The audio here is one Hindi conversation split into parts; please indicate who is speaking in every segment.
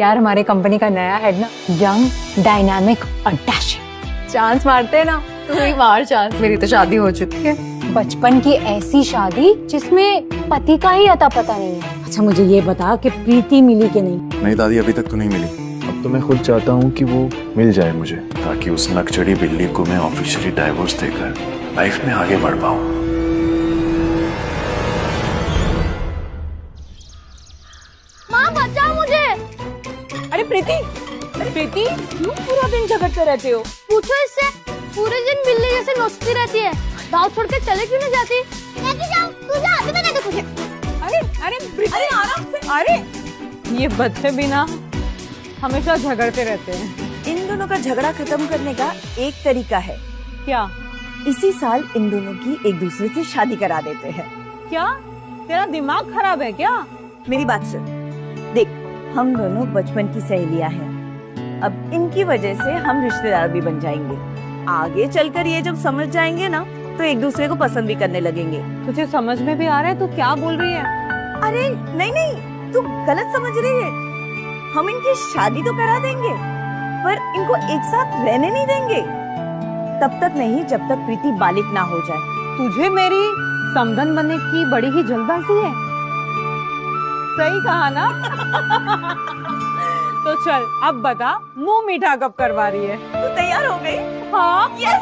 Speaker 1: यार हमारे कंपनी का नया हेड ना यंग, डायनामिक और डैशिंग। चांस मारते हैं ना।
Speaker 2: तू ही मार चांस। मेरी तो शादी हो चुकी है।
Speaker 1: बचपन की ऐसी शादी जिसमें पति का ही अता पता नहीं है। अच्छा मुझे ये बता कि प्रीति मिली कि नहीं?
Speaker 3: नहीं दादी, अभी तक तो नहीं मिली। अब तो मैं खुद चाहता हूँ कि वो मिल जाए मुझे, ताकि उस नकचड़ी बिल्ली को मैं ऑफिशियली डाइवोर्स देकर लाइफ में आगे बढ़ पाऊँ।
Speaker 2: माँ बचाओ मुझे।
Speaker 4: अरे प्रीति, क्यों पूरा दिन झगड़ते रहते हो?
Speaker 2: पूछो इससे। पूरे दिन बिल्ली जैसे नोचती रहती है। गाँव छोड़ के चले क्यों नहीं जाती? मैं क्यों जाऊँ? तू जा, अभी मैंने तो पूछा।
Speaker 4: अरे प्रीति, अरे आराम से। अरे ये बच्चे भी ना हमेशा झगड़ते रहते हैं।
Speaker 5: इन दोनों का झगड़ा खत्म करने का एक तरीका है।
Speaker 4: क्या?
Speaker 5: इसी साल इन दोनों की एक दूसरे से शादी करा देते हैं।
Speaker 4: क्या तेरा दिमाग खराब है क्या?
Speaker 5: मेरी बात सुन, देख हम दोनों बचपन की सहेलियां हैं। अब इनकी वजह से हम रिश्तेदार भी बन जाएंगे। आगे चलकर ये जब समझ जाएंगे ना तो एक दूसरे को पसंद भी करने लगेंगे।
Speaker 4: तुझे समझ में भी आ रहा है तू क्या बोल रही है?
Speaker 5: अरे नहीं, तू गलत समझ रही है। हम इनकी शादी तो करा देंगे पर इनको एक साथ रहने नहीं देंगे। तब तक नहीं जब तक प्रीति बालिग ना हो जाए।
Speaker 4: तुझे मेरी समधन बनने की बड़ी ही जल्दबाजी है। सही कहा ना? तो चल अब बता, मुंह मीठा कब करवा रही है?
Speaker 5: तू तैयार हो गई?
Speaker 4: हाँ।
Speaker 5: यस।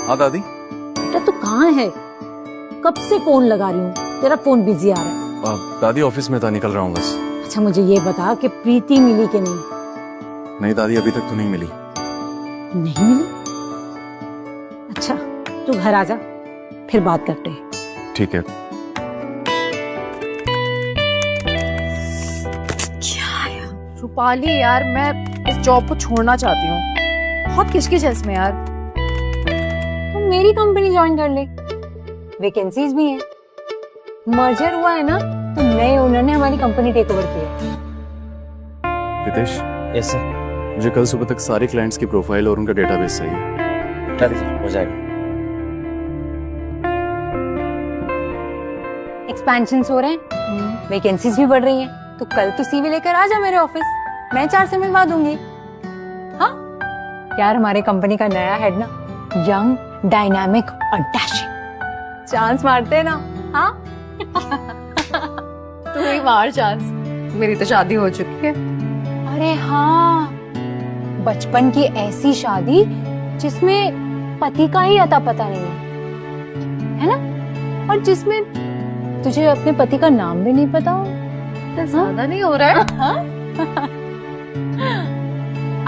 Speaker 3: हाँ दादी।
Speaker 1: बेटा तू कहाँ है? कब से फोन लगा रही हूँ, तेरा फोन बिजी आ रहा है।
Speaker 3: दादी ऑफिस में था, निकल रहा हूँ बस।
Speaker 1: अच्छा मुझे ये बता कि प्रीति मिली कि नहीं?
Speaker 3: नहीं दादी, अभी तक तो नहीं मिली।
Speaker 1: नहीं मिली? अच्छा तू घर आ जा, फिर बात करते हैं।
Speaker 3: ठीक है।
Speaker 2: रूपाली यार, मैं इस जॉब को छोड़ना चाहती हूँ। बहुत किचकिच है इसमें यार।
Speaker 1: तुम मेरी कंपनी ज्वाइन कर ले, वैकेंसीज भी हैं। मर्जर हुआ है ना तो नए ओनर ने हमारी कंपनी टेक ओवर की है।
Speaker 3: रितेश।
Speaker 6: Yes sir.
Speaker 3: मुझे कल सुबह तक सारे क्लाइंट्स की प्रोफाइल और उनका डेटाबेस चाहिए।
Speaker 6: हो जाएगा।
Speaker 1: एक्सपेंशंस हो रहे हैं, वैकेंसीज भी बढ़ रही हैं, तो कल तो सीवी लेकर आ जा मेरे ऑफिस, मैं 4 से मिलवा दूंगी। हाँ यार हमारे कंपनी का नया हेड ना यंग, डायनामिक और डैशिंग। चांस मारते हैं ना। हाँ।
Speaker 2: तू ही मार चांस। मेरी तो शादी हो चुकी है।
Speaker 1: अरे हाँ, बचपन की ऐसी शादी जिसमें पति का ही अता पता नहीं है ना? और जिसमें तुझे अपने पति का नाम भी नहीं पता हो।
Speaker 2: तो ज्यादा नहीं हो रहा है?
Speaker 1: हाँ?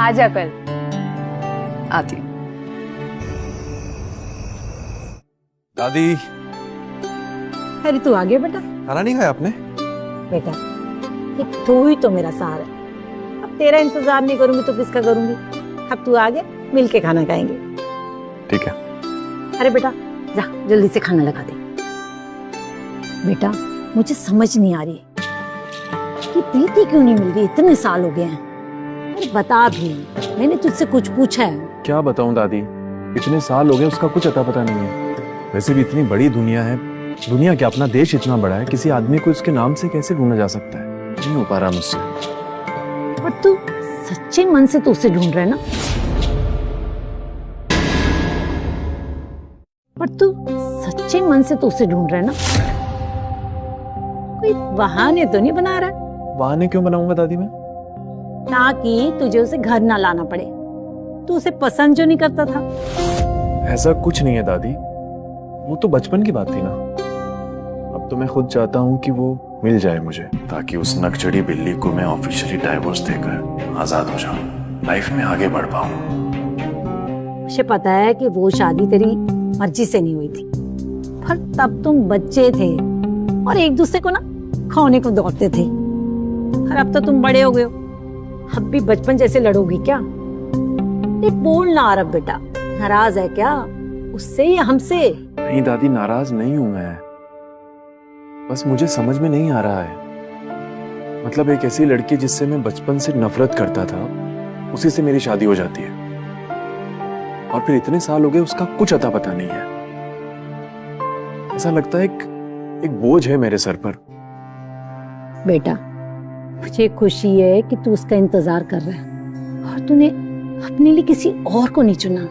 Speaker 1: आजा कल।
Speaker 2: आती हूँ।
Speaker 3: दादी।
Speaker 1: अरे तू आ गया बेटा।
Speaker 3: खाना नहीं खाया आपने?
Speaker 1: बेटा तू ही तो मेरा सहारा है, अब तेरा इंतजार नहीं करूंगी तो किसका करूंगी? अब तू आ गया, मिलके खाना खाएंगे।
Speaker 3: ठीक है।
Speaker 1: अरे बेटा जा जल्दी से खाना लगा दे। बेटा मुझे समझ नहीं आ रही कि प्रीति क्यों नहीं मिल रही, इतने साल हो गए हैं। अरे बता भी, मैंने तुझसे कुछ पूछा है?
Speaker 3: क्या बताऊं दादी, इतने साल हो गए, उसका कुछ अता पता नहीं है। वैसे भी इतनी बड़ी दुनिया है, दुनिया क्या अपना देश इतना बड़ा है, किसी आदमी को उसके नाम से कैसे ढूंढा जा सकता है? नहीं हो पा रहा मुझसे।
Speaker 1: पर तू सच्चे मन से तो उसे ढूंढ रहा है ना? पर तू सच्चे मन से तो उसे ढूंढ रहा है ना? कोई बहाने तो नहीं बना रहा?
Speaker 3: बहाने क्यों बनाऊंगा दादी मैं?
Speaker 1: ताकि तुझे उसे घर ना लाना पड़े। तू उसे पसंद जो नहीं करता था।
Speaker 3: ऐसा कुछ नहीं है दादी, वो तो बचपन की बात थी ना। अब तो मैं खुद चाहता हूँ कि वो मिल जाए मुझे, ताकि उस नकचड़ी बिल्ली को मैं ऑफिशियली डाइवोर्स देकर आजाद हो जाऊं, लाइफ में आगे बढ़ पाऊं।
Speaker 1: मुझे पता है कि वो शादी तेरी मर्जी से नहीं हुई थी, पर तब तुम बच्चे थे और एक दूसरे को ना खोने को दौड़ते थे। और अब तो तुम बड़े हो गए हो, अब भी बचपन जैसे लड़ोगी क्या? बोल ना आरब बेटा, नाराज है क्या उससे या हमसे?
Speaker 3: नहीं दादी, नाराज नहीं हूं मैं, बस मुझे समझ में नहीं आ रहा है। मतलब एक ऐसी लड़की जिससे मैं बचपन से नफरत करता था, उसी से मेरी शादी हो जाती है और फिर इतने साल हो गए उसका कुछ अता पता नहीं है। ऐसा लगता है एक बोझ है मेरे सर पर।
Speaker 6: बेटा, मुझे खुशी है कि तू उसका इंतजार कर रहा है और तूने अपने लिए किसी और को नहीं चुना।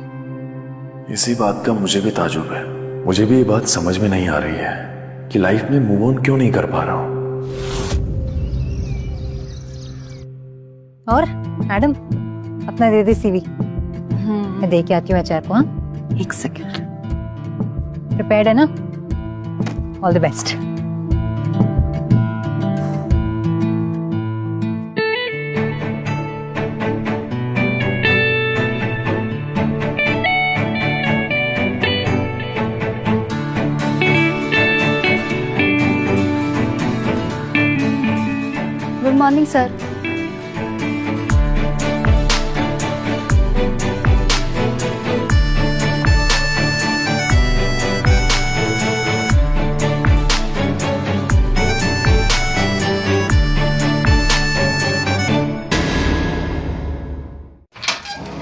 Speaker 3: इसी बात का मुझे भी ताजुब है। मुझे भी ये बात समझ में नहीं आ रही है कि लाइफ में मूव ऑन क्यों नहीं कर पा रहा हूं।
Speaker 1: और मैडम, अपना दे दे सीवी। मैं दे के आती हूँ एचआर को। हाँ,
Speaker 6: एक सेकंड।
Speaker 1: प्रिपेयर्ड है ना? All the best.
Speaker 2: Good morning sir.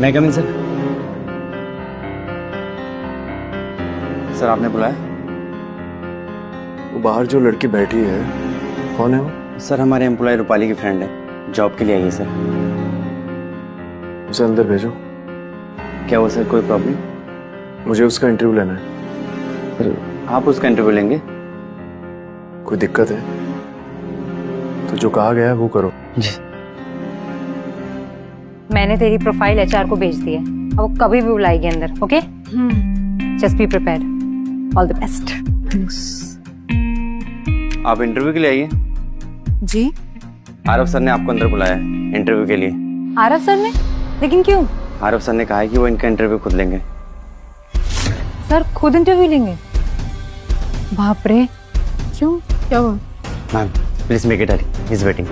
Speaker 7: मैं कम इन सर। सर आपने बुलाया?
Speaker 3: वो बाहर जो लड़की बैठी है, कौन है वो?
Speaker 7: सर हमारे एम्प्लॉय रूपाली की फ्रेंड है, जॉब के लिए आई है सर।
Speaker 3: उसे अंदर भेजो।
Speaker 7: क्या हुआ सर, कोई प्रॉब्लम?
Speaker 3: मुझे उसका इंटरव्यू लेना है।
Speaker 7: सर आप उसका इंटरव्यू लेंगे?
Speaker 3: कोई दिक्कत है तो जो कहा गया है वो करो।
Speaker 7: जी।
Speaker 1: मैंने तेरी प्रोफाइल एचआर को भेज दी है, अब वो कभी भी बुलाएगी अंदर। Okay, just be prepared. All the best.
Speaker 7: आप इंटरव्यू के लिए आइए।
Speaker 1: जी?
Speaker 7: आरव सर ने आपको अंदर बुलाया है इंटरव्यू के लिए।
Speaker 1: आरव सर ने? लेकिन क्यों?
Speaker 7: आरव सर ने कहा है कि वो इनका इंटरव्यू खुद लेंगे।
Speaker 1: सर खुद इंटरव्यू लेंगे? बाप रे, क्यों? क्या हुआ?
Speaker 7: Ma'am please make it early, he is waiting.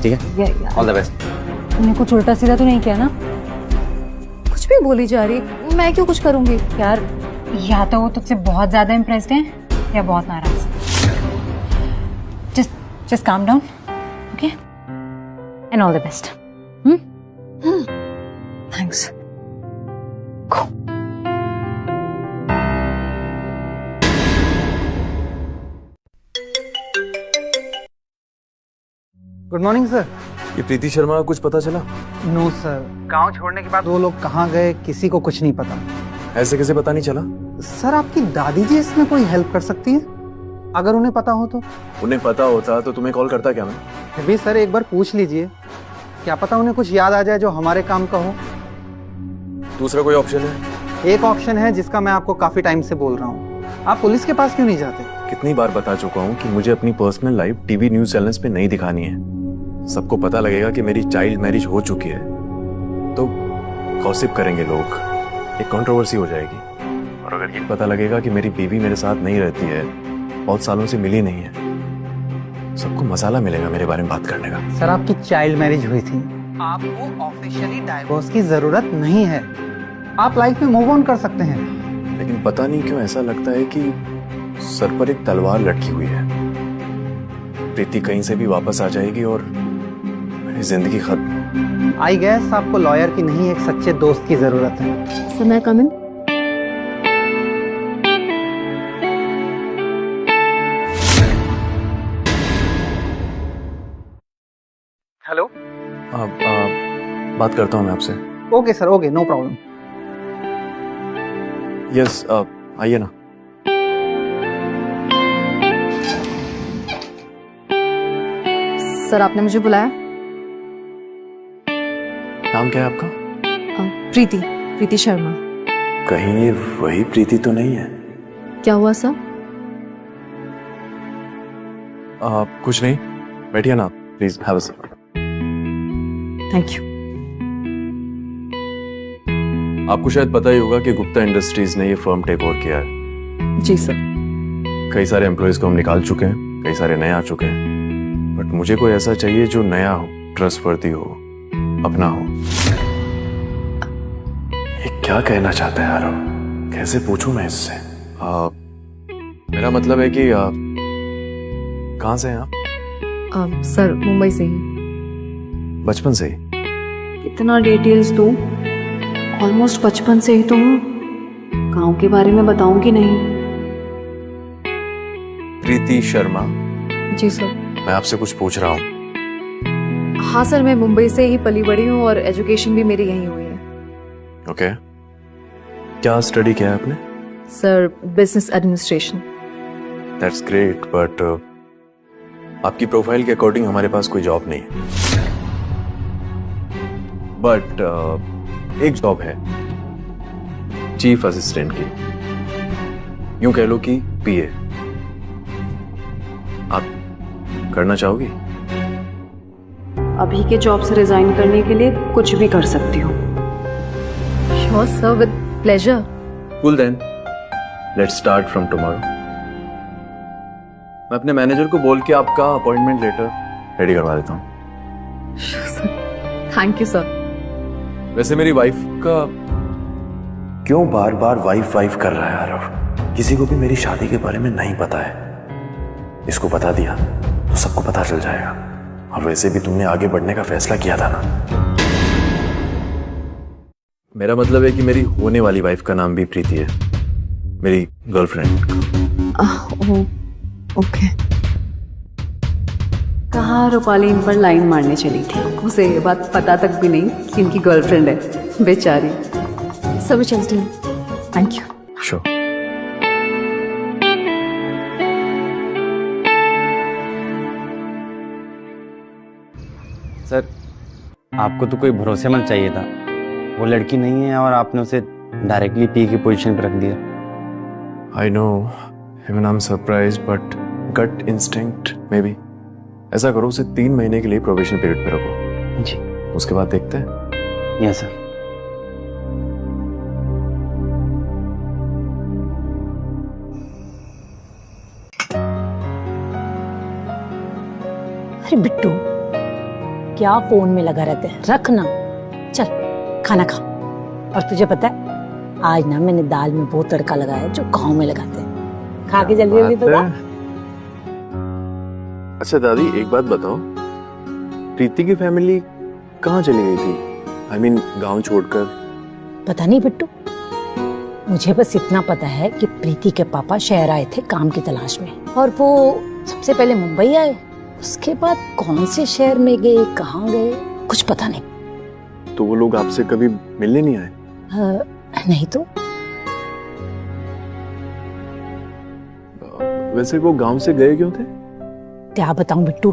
Speaker 7: ठीक है, ऑल द बेस्ट।
Speaker 1: तुमने कुछ उल्टा सीधा तो नहीं किया ना?
Speaker 2: कुछ भी बोली जा रही, मैं क्यों कुछ करूंगी?
Speaker 1: यार, या तो वो तुझसे बहुत ज्यादा इम्प्रेस्ड है या बहुत नाराज। Just calm down, okay? And all the best. Thanks. Go.
Speaker 8: Good morning sir.
Speaker 3: ये प्रीति शर्मा का कुछ पता चला?
Speaker 8: नो सर, गांव छोड़ने के बाद वो लोग कहाँ गए किसी को कुछ नहीं पता।
Speaker 3: ऐसे कैसे पता नहीं चला?
Speaker 8: सर आपकी दादी जी इसमें कोई हेल्प कर सकती है, अगर उन्हें पता हो तो।
Speaker 3: उन्हें पता होता तो तुम्हें कॉल करता क्या मैं?
Speaker 8: फिर भी सर एक बार पूछ लीजिए, क्या पता उन्हें कुछ याद आ जाए जो हमारे काम का हो।
Speaker 3: दूसरा कोई ऑप्शन है?
Speaker 8: एक ऑप्शन है जिसका मैं आपको काफी टाइम से बोल रहा हूँ, आप पुलिस के पास क्यों नहीं जाते?
Speaker 3: कितनी बार बता चुका हूँ कि मुझे अपनी personal life TV news channels पे नहीं दिखानी है। सबको पता लगेगा कि मेरी चाइल्ड मैरिज हो चुकी है तो गॉसिप करेंगे लोग, एक कंट्रोवर्सी हो जाएगी। और अगर ये पता लगेगा कि मेरी बीवी मेरे साथ नहीं रहती है, बहुत सालों से मिली नहीं है, सबको मसाला मिलेगा मेरे बारे में बात करने का।
Speaker 8: सर आपकी चाइल्ड मैरिज हुई थी, आपको ऑफिशियली डाइवोर्स की जरूरत नहीं है, आप लाइफ में मूव ऑन कर सकते हैं।
Speaker 3: लेकिन पता नहीं क्यों ऐसा लगता है कि सर पर एक तलवार लटकी हुई है। प्रीति कहीं से भी वापस आ जाएगी और मेरी जिंदगी खत्म।
Speaker 8: आई गेस आपको लॉयर की नहीं एक सच्चे दोस्त की जरूरत है।
Speaker 2: सर मैं कम इन?
Speaker 8: हेलो।
Speaker 3: बात करता हूँ मैं आपसे।
Speaker 8: Okay sir, okay, no problem.
Speaker 3: Yes, आइए ना।
Speaker 2: सर आपने मुझे बुलाया?
Speaker 3: नाम क्या है आपका?
Speaker 2: प्रीति शर्मा।
Speaker 3: कहीं ये वही प्रीति तो नहीं है?
Speaker 2: क्या हुआ सर?
Speaker 3: कुछ नहीं, बैठिए ना please, have a seat.
Speaker 2: Thank you.
Speaker 3: आपको शायद पता ही होगा कि गुप्ता इंडस्ट्रीज ने ये फर्म टेक ओवर किया है।
Speaker 2: जी सर।
Speaker 3: कई सारे एम्प्लॉयज को हम निकाल चुके हैं, कई सारे नए आ चुके हैं, बट मुझे कोई ऐसा चाहिए जो नया हो, ट्रस्टवर्दी हो, अपना हो। ये क्या कहना चाहता है आरव? कैसे पूछूं मैं इससे? मेरा मतलब है कि कहाँ से हैं आप?
Speaker 9: सर मुंबई से ही।
Speaker 3: बचपन से ही?
Speaker 9: इतना डिटेल्स दूं? ऑलमोस्ट बचपन से ही तो हूँ। गाँव के बारे में बताऊंगी नहीं।
Speaker 3: प्रीति शर्मा?
Speaker 9: जी सर।
Speaker 3: मैं आपसे कुछ पूछ रहा हूँ।
Speaker 9: हाँ सर, मैं मुंबई से ही पली बड़ी हूँ और एजुकेशन भी मेरी यहीं हुई है।
Speaker 3: ओके। क्या स्टडी किया है आपने?
Speaker 9: Sir business administration.
Speaker 3: That's great, but आपकी प्रोफाइल के अकॉर्डिंग हमारे पास कोई जॉब नहीं है। बट एक जॉब है, चीफ असिस्टेंट की, यूं कह लो कि पीए। आप करना चाहोगी?
Speaker 9: अभी के जॉब से रिजाइन करने के लिए कुछ भी कर सकती हूँ। Sure sir, with pleasure.
Speaker 3: Cool then, let's start from tomorrow. मैं अपने मैनेजर को बोल के आपका अपॉइंटमेंट लेटर रेडी करवा देता हूँ।
Speaker 9: Thank you sir.
Speaker 3: वैसे मेरी वाइफ का क्यों बार बार वाइफ कर रहा है आरव? किसी को भी मेरी शादी के बारे में नहीं पता है। इसको बता दिया तो सबको पता चल जाएगा। और वैसे भी तुमने आगे बढ़ने का फैसला किया था ना। मेरा मतलब है कि मेरी होने वाली वाइफ का नाम भी प्रीति है, मेरी गर्लफ्रेंड।
Speaker 9: ओके। कहाँ रूपाली इन पर लाइन मारने चली थी। उसे ये बात पता तक भी नहीं कि इनकी गर्लफ्रेंड है, बेचारी। सब चलती हूँ। Thank you.
Speaker 3: श्योर।
Speaker 7: सर आपको तो कोई भरोसेमंद चाहिए था। वो लड़की नहीं है और आपने उसे डायरेक्टली पी की पोजीशन पर रख दिया।
Speaker 3: I know, even I am surprised, but gut instinct maybe. ऐसा करो, उसे 3 महीने के लिए प्रोबेशन पीरियड पे रखो।
Speaker 7: जी।
Speaker 3: उसके बाद देखते हैं।
Speaker 7: Yes sir.
Speaker 6: अरे बिट्टू, क्या फोन में लगा रहते हैं? रख ना, चल खाना खा। और तुझे पता है, आज ना मैंने दाल में वो तड़का लगाया जो गांव में लगाते हैं। खा के जल्दी जल्दी बता।
Speaker 3: अच्छा दादी, एक बात बताओ, प्रीति की फैमिली कहाँ चली गई थी? आई मीन गांव छोड़कर।
Speaker 6: पता नहीं बिट्टू, मुझे बस इतना पता है कि प्रीति के पापा शहर आए थे काम की तलाश में, और वो सबसे पहले मुंबई आए। उसके बाद कौन से शहर में गए, कहाँ गए, कुछ पता नहीं।
Speaker 3: तो वो लोग आपसे कभी मिलने नहीं आए?
Speaker 6: नहीं तो।
Speaker 3: वैसे वो गांव से गए क्यों थे?
Speaker 6: क्या बताऊं बिट्टू,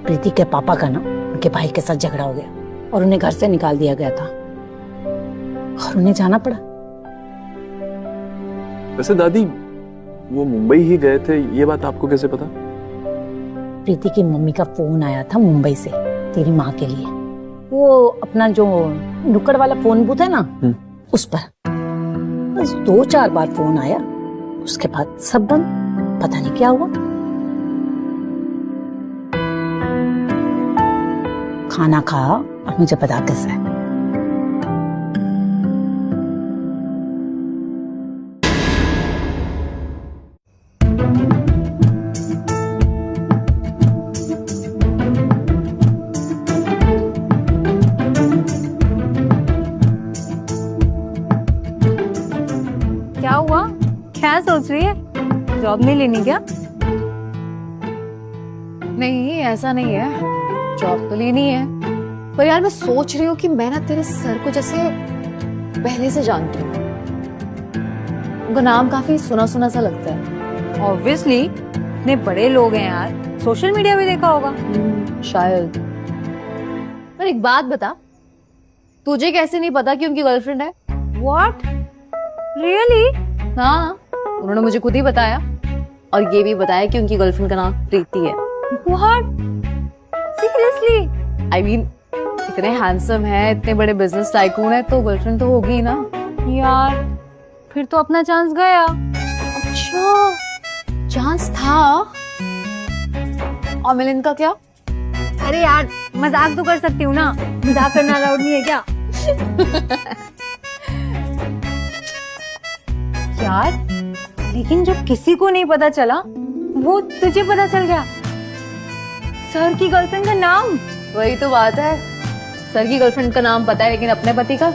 Speaker 6: प्रीति के पापा का ना उनके भाई के साथ झगड़ा हो गया और उन्हें घर से निकाल दिया गया था और उन्हें जाना पड़ा।
Speaker 3: वैसे दादी, वो मुंबई ही गए थे, ये बात आपको कैसे पता?
Speaker 6: प्रीति की मम्मी का फोन आया था मुंबई से तेरी माँ के लिए। वो अपना जो नुक्कड़ वाला फोन बूथ है ना, उस पर बस 2-4 बार फोन आया, उसके बाद सब बंद। पता नहीं क्या हुआ। खाना खा और मुझे बता कैसा है।
Speaker 1: क्या हुआ? क्या सोच रही है? जॉब नहीं लेनी क्या?
Speaker 9: नहीं, ऐसा नहीं है, जॉब तो लेनी है। पर यार मैं सोच रही हूँ कि मैं ना तेरे सर को जैसे पहले से जानती हूँ। उनका नाम काफी सुना सुना सा लगता है।
Speaker 1: ऑब्वियसली, इतने बड़े लोग हैं यार, सोशल मीडिया भी देखा होगा।
Speaker 9: शायद। पर एक बात बता, तुझे कैसे नहीं पता कि उनकी गर्लफ्रेंड है?
Speaker 1: व्हाट? रियली?
Speaker 9: हाँ, उन्होंने मुझे खुद ही बताया, और ये भी बताया कि उनकी गर्लफ्रेंड का नाम प्रीति है।
Speaker 1: व्हाट? सीरियसली?
Speaker 9: आई मीन, इतने हैंडसम है, इतने बड़े बिजनेस टाइकून है, तो गर्लफ्रेंड तो होगी ही ना।
Speaker 1: यार, फिर तो अपना चांस गया।
Speaker 9: अच्छा, चांस था। और मिलन का क्या?
Speaker 1: अरे यार, मजाक तो कर सकती हूँ ना, मजाक करना अलाउड नहीं है क्या? यार, लेकिन जो किसी को नहीं पता चला वो तुझे पता चल गया। सर की गर्लफ्रेंड का नाम।
Speaker 9: वही तो बात है, सर की गर्लफ्रेंड का नाम पता है लेकिन अपने पति का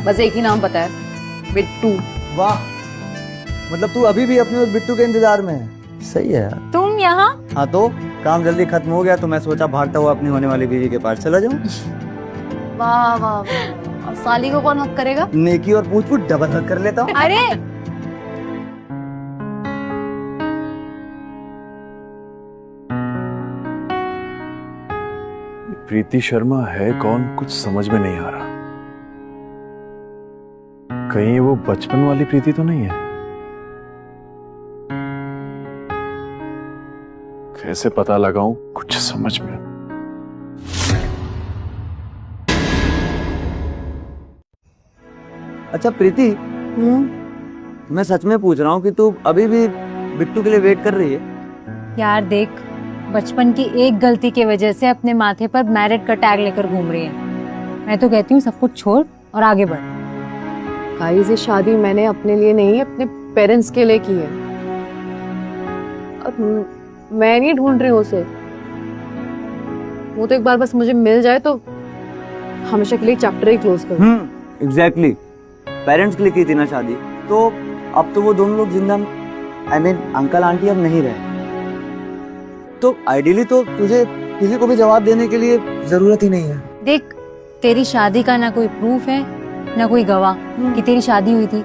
Speaker 9: बस एक ही नाम पता है, बिट्टू।
Speaker 10: वाह, मतलब तू अभी भी अपने उस बिट्टू के इंतजार में है।
Speaker 8: सही है यार।
Speaker 1: तुम यहाँ?
Speaker 10: हाँ तो काम जल्दी खत्म हो गया तो मैं सोचा भागता हुआ अपनी होने वाली बीवी के पास चला जाऊं।
Speaker 9: वाह वाह वाह। और साली को कौन हक करेगा?
Speaker 10: नेकी और पूछ पूछ डबल हक कर लेता हूँ।
Speaker 1: अरे
Speaker 3: प्रीति शर्मा है कौन, कुछ समझ में नहीं आ रहा। कहीं वो बचपन वाली प्रीति तो नहीं है? कैसे पता लगाऊं, कुछ समझ में।
Speaker 10: अच्छा प्रीति, मैं सच में पूछ रहा हूँ कि तू अभी भी बिट्टू के लिए वेट कर रही है?
Speaker 1: यार देख, बचपन की एक गलती की वजह से अपने माथे पर मैरिड का टैग लेकर घूम रही है। मैं तो कहती हूँ सब कुछ छोड़ और आगे बढ़।
Speaker 9: गाइस, ये शादी मैंने अपने लिए नहीं अपने पेरेंट्स के लिए की है। और मैं नहीं ढूंढ रही हूँ उसे, वो तो एक बार बस मुझे मिल जाए तो हमेशा के लिए चैप्टर ही क्लोज कर।
Speaker 10: एग्जैक्टली, पेरेंट्स के लिए की थी ना शादी, तो अब तो वो दोनों लोग जिंदा, आई मीन अंकल आंटी अब नहीं रहे, तो आइडियली तो तुझे किसी को भी जवाब देने के लिए जरूरत ही नहीं है।
Speaker 1: देख, तेरी शादी का ना कोई प्रूफ है ना कोई गवाह कि तेरी शादी हुई थी,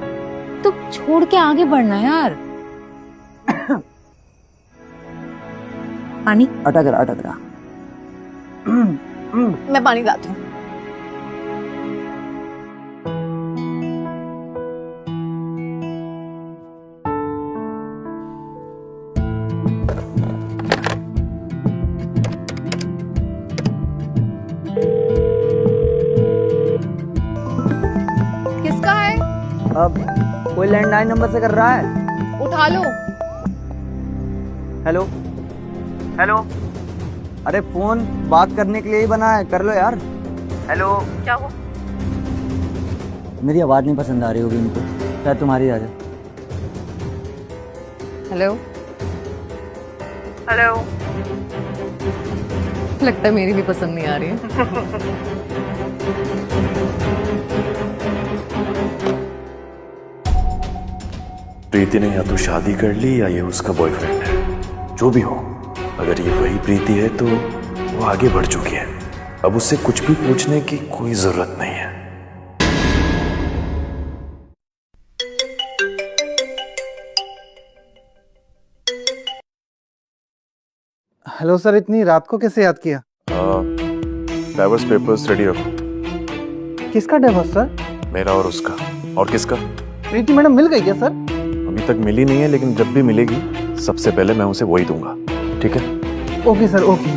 Speaker 1: तो छोड़ के आगे बढ़ना यार। पानी
Speaker 10: अटक रहा।
Speaker 9: मैं पानी लाती हूँ। किसका है?
Speaker 10: अब कोई लैंडलाइन नंबर से कर रहा है।
Speaker 9: उठा लो।
Speaker 10: हेलो हेलो, अरे फोन बात करने के लिए ही बना है, कर लो यार। हेलो,
Speaker 9: क्या हुआ?
Speaker 10: मेरी आवाज नहीं पसंद आ रही होगी इनको, शायद तुम्हारी आ जाए।
Speaker 9: हेलो हेलो, लगता है मेरी भी पसंद नहीं आ रही है।
Speaker 3: प्रीति ने या तो शादी कर ली या ये उसका बॉयफ्रेंड है। जो भी हो, अगर ये वही प्रीति है तो वो आगे बढ़ चुकी है। अब उससे कुछ भी पूछने की कोई जरूरत नहीं है।
Speaker 8: हेलो सर, इतनी रात को कैसे याद किया?
Speaker 3: डाइवोर्स पेपर्स रेडी रखो।
Speaker 8: किसका डिवोर्स सर?
Speaker 3: मेरा और उसका। और किसका?
Speaker 8: प्रीति मैडम मिल गई क्या सर?
Speaker 3: अभी तक मिली नहीं है, लेकिन जब भी मिलेगी सबसे पहले मैं उसे वही दूंगा। ठीक है?
Speaker 8: Okay sir, okay.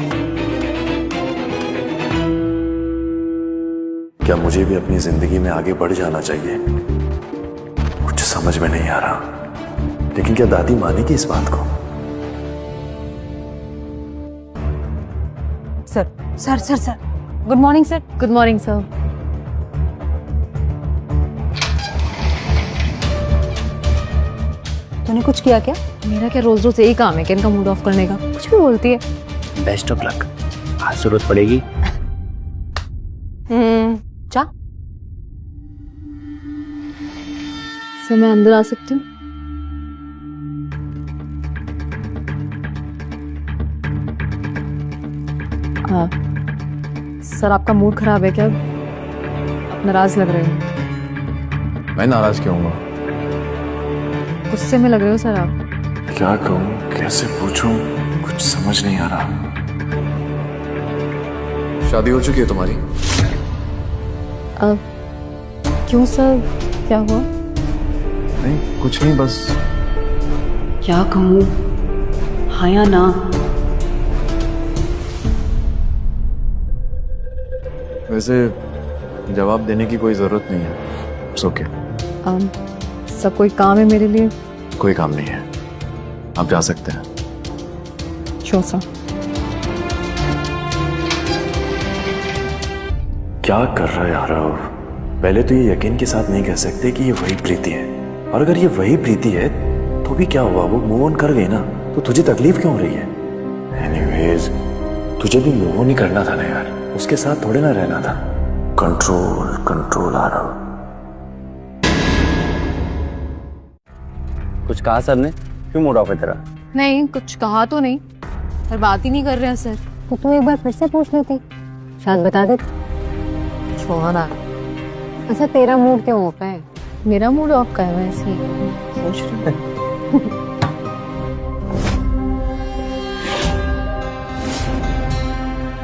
Speaker 3: क्या मुझे भी अपनी जिंदगी में आगे बढ़ जाना चाहिए? कुछ समझ में नहीं आ रहा, लेकिन क्या दादी मानेगी इस बात को?
Speaker 1: Sir sir sir sir, good morning sir.
Speaker 9: Good morning sir.
Speaker 1: तूने कुछ किया क्या?
Speaker 9: मेरा क्या रोज रोज यही काम है कि इनका मूड ऑफ करने का, कुछ भी बोलती है।
Speaker 7: बेस्ट ऑफ लक, आज जरूरत पड़ेगी।
Speaker 1: जा।
Speaker 9: सर मैं अंदर आ सकती हूँ? सर आपका मूड खराब है क्या? आप नाराज लग रहे हो।
Speaker 3: मैं नाराज क्यों हूँ?
Speaker 9: गुस्से में लग रहे हो सर आप।
Speaker 3: क्या कहूँ, कैसे पूछूं, कुछ समझ नहीं आ रहा। शादी हो चुकी है तुम्हारी?
Speaker 9: क्यों सर, क्या हुआ?
Speaker 3: नहीं कुछ नहीं, बस
Speaker 6: क्या कहूँ, हाँ या ना?
Speaker 3: वैसे जवाब देने की कोई जरूरत नहीं है। It's okay.
Speaker 9: सब कोई काम है मेरे लिए?
Speaker 3: कोई काम नहीं है, आप जा सकते हैं।
Speaker 9: Sure sir.
Speaker 3: क्या कर रहा है आरव? पहले तो ये यकीन के साथ नहीं कह सकते कि ये वही प्रीति है, और अगर ये वही प्रीति है तो भी क्या हुआ, वो मूव ऑन कर गई ना, तो तुझे तकलीफ क्यों हो रही है? एनीवेज, तुझे भी मूव ऑन ही करना था ना यार, उसके साथ थोड़े ना रहना था। कंट्रोल कंट्रोल आ रहा।
Speaker 7: कुछ कहा सर ने? क्यों मूड ऑफ है तेरा?
Speaker 9: नहीं, कुछ कहा तो नहीं, पर बात ही नहीं कर रहे हैं सर।
Speaker 1: तो तू एक बार फिर से पूछ लेती, शायद बता दे।
Speaker 9: छोड़ा।
Speaker 1: अच्छा तेरा मूड क्यों ऑफ है?
Speaker 9: मेरा मूड ऑफ का है, मैं ऐसे सोच रही हूँ।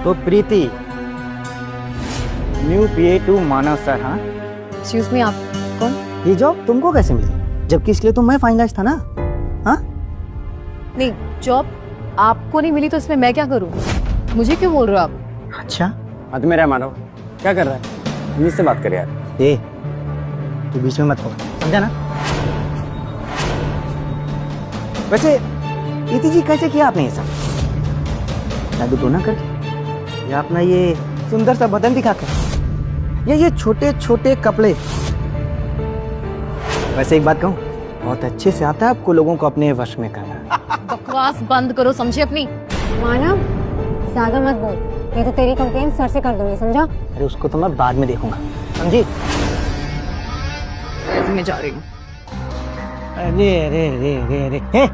Speaker 8: तो Preeti, new PA to Manav sir. हाँ,
Speaker 9: एक्सक्यूज मी, आप कौन?
Speaker 8: ये जॉब तुमको कैसे मिली, जबकि इसके लिए तो मैं फाइनलाइज था ना? हाँ,
Speaker 9: नहीं, जॉब आपको नहीं मिली तो इसमें मैं क्या करूँ? मुझे क्यों बोल रहे हो आप?
Speaker 8: अच्छा।
Speaker 7: हाथ में रहा मानव, क्या कर रहा है? हम इससे बात कर यार।
Speaker 8: ए, तू बीच में मत हो, समझा ना? वैसे प्रीति जी, कैसे किया आपने ये सब? जादू टोना करके, या अपना ये सुंदर सा बदन दिखाकर, या ये छोटे छोटे कपड़े? वैसे एक बात कहूँ, बहुत अच्छे से आता है आपको लोगों को अपने वश में करना।
Speaker 9: बकवास बंद करो, समझे अपनी?
Speaker 1: मानव, ज्यादा मत बोल, ये तो तेरी कंप्लेन सर से कर दूंगी, समझा?
Speaker 8: अरे उसको तो मैं बाद में देखूंगा, समझी?
Speaker 9: मैं जा रही हूँ।
Speaker 8: अरे अरे अरे अरे अरे, हे,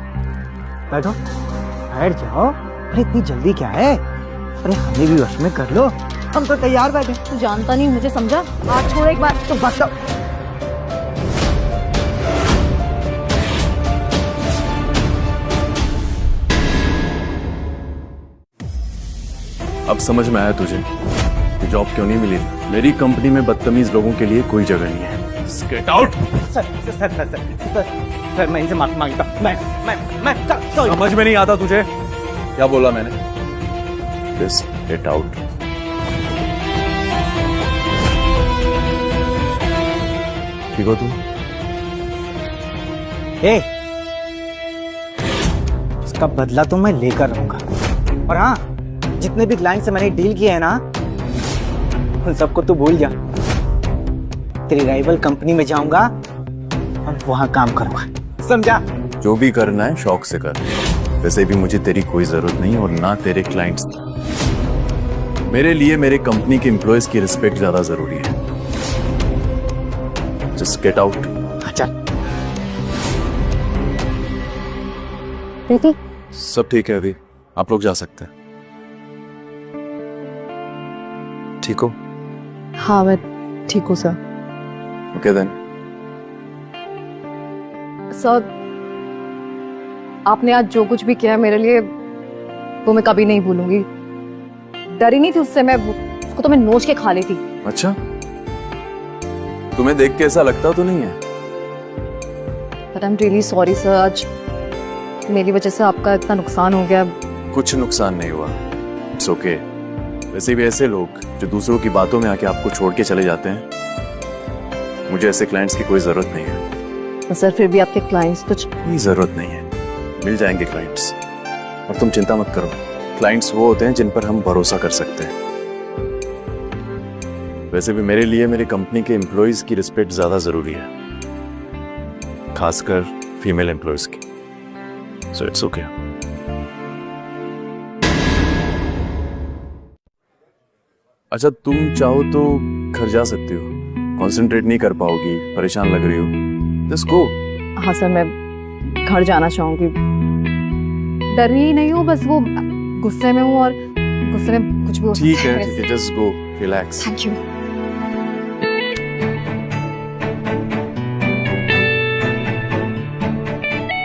Speaker 8: बैठो, बैठ जाओ। अरे इतनी जल्दी क्या है? अरे हमें भी वश में कर लो, हम तो तैयार बैठे।
Speaker 9: तू जानता नहीं मुझे, समझा? हाथ छोड़ एक बार।
Speaker 8: तो बस
Speaker 3: अब समझ में आया तुझे कि जॉब क्यों नहीं मिली? मेरी कंपनी में बदतमीज लोगों के लिए कोई जगह नहीं है। Get out.
Speaker 8: सर, मैं इनसे माफी मांगता हूँ। मैं
Speaker 3: समझ में नहीं आता तुझे? क्या बोला मैंने? Just get out. ठीक हो तुम?
Speaker 8: इसका बदला तो मैं लेकर रहूंगा। और हाँ, जितने भी क्लाइंट से मैंने डील किए हैं ना, उन सबको तू भूल जा। तेरी राइवल कंपनी में जाऊंगा और वहां काम करूंगा, समझा?
Speaker 3: जो भी करना है शौक से कर। वैसे भी मुझे तेरी कोई जरूरत नहीं, और ना तेरे क्लाइंट्स। मेरे लिए मेरे कंपनी के एम्प्लॉयज की रिस्पेक्ट ज्यादा जरूरी है। Just get out.
Speaker 8: अच्छा,
Speaker 1: प्रीति,
Speaker 3: सब ठीक है, अभी आप लोग जा सकते हैं। ठीक हो?
Speaker 9: हाँ, मैं ठीक हूँ सर।
Speaker 3: Okay then.
Speaker 9: सर, आपने आज जो कुछ भी किया मेरे लिए, वो मैं कभी नहीं भूलूंगी। डरी नहीं थी उससे, मैं उसको तो मैं नोच के खा ली थी।
Speaker 3: अच्छा, तुम्हें देख के ऐसा लगता तो नहीं है?
Speaker 9: But I am really sorry sir, आज मेरी वजह से आपका इतना नुकसान हो गया।
Speaker 3: कुछ नुकसान नहीं हुआ, इट्स ओके। वैसे भी ऐसे लोग जो दूसरों की बातों में आके आपको छोड़ के चले जाते हैं, मुझे ऐसे क्लाइंट्स की कोई जरूरत नहीं है।
Speaker 9: सर फिर भी आपके क्लाइंट्स तो
Speaker 3: कोई जरूरत नहीं है, मिल जाएंगे क्लाइंट्स। और तुम चिंता मत करो, क्लाइंट्स वो होते हैं जिन पर हम भरोसा कर सकते हैं। वैसे भी मेरे लिए मेरी कंपनी के एम्प्लॉयज की रिस्पेक्ट ज्यादा जरूरी है, खासकर फीमेल एम्प्लॉयज की। So it's okay. अच्छा, तुम चाहो तो घर जा सकती हो, कंसंट्रेट नहीं कर पाओगी, परेशान लग रही हो, जस्ट गो।
Speaker 9: हाँ सर, मैं घर जाना चाहूंगी। डर ही नहीं हूँ, बस वो गुस्से में हूँ, और गुस्से में कुछ भी हो सकता है।
Speaker 3: ठीक है, just go, relax.
Speaker 9: Thank you.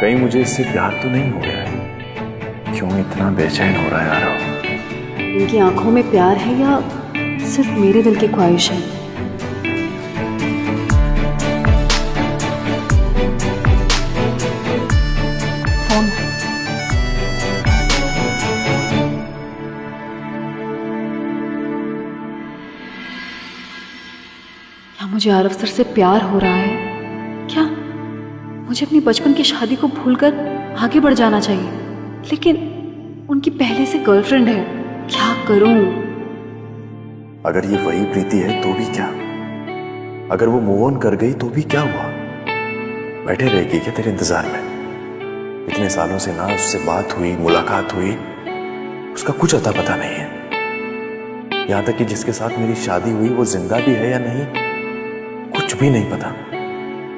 Speaker 3: कहीं मुझे इससे प्यार तो नहीं हो गया है? क्यों इतना बेचैन हो रहा है यार?
Speaker 9: इनकी आंखों में प्यार है या सिर्फ मेरे दिल की ख्वाहिश है? फोन। क्या मुझे आरव सर से प्यार हो रहा है? क्या मुझे अपनी बचपन की शादी को भूलकर आगे बढ़ जाना चाहिए? लेकिन उनकी पहले से गर्लफ्रेंड है, क्या करूं?
Speaker 3: अगर ये वही प्रीति है तो भी क्या? अगर वो मूव ऑन कर गई तो भी क्या हुआ? बैठे रहेगी क्या तेरे इंतजार में? इतने सालों से ना उससे बात हुई, मुलाकात हुई, उसका कुछ अता पता नहीं है। यहां तक कि जिसके साथ मेरी शादी हुई वो जिंदा भी है या नहीं, कुछ भी नहीं पता।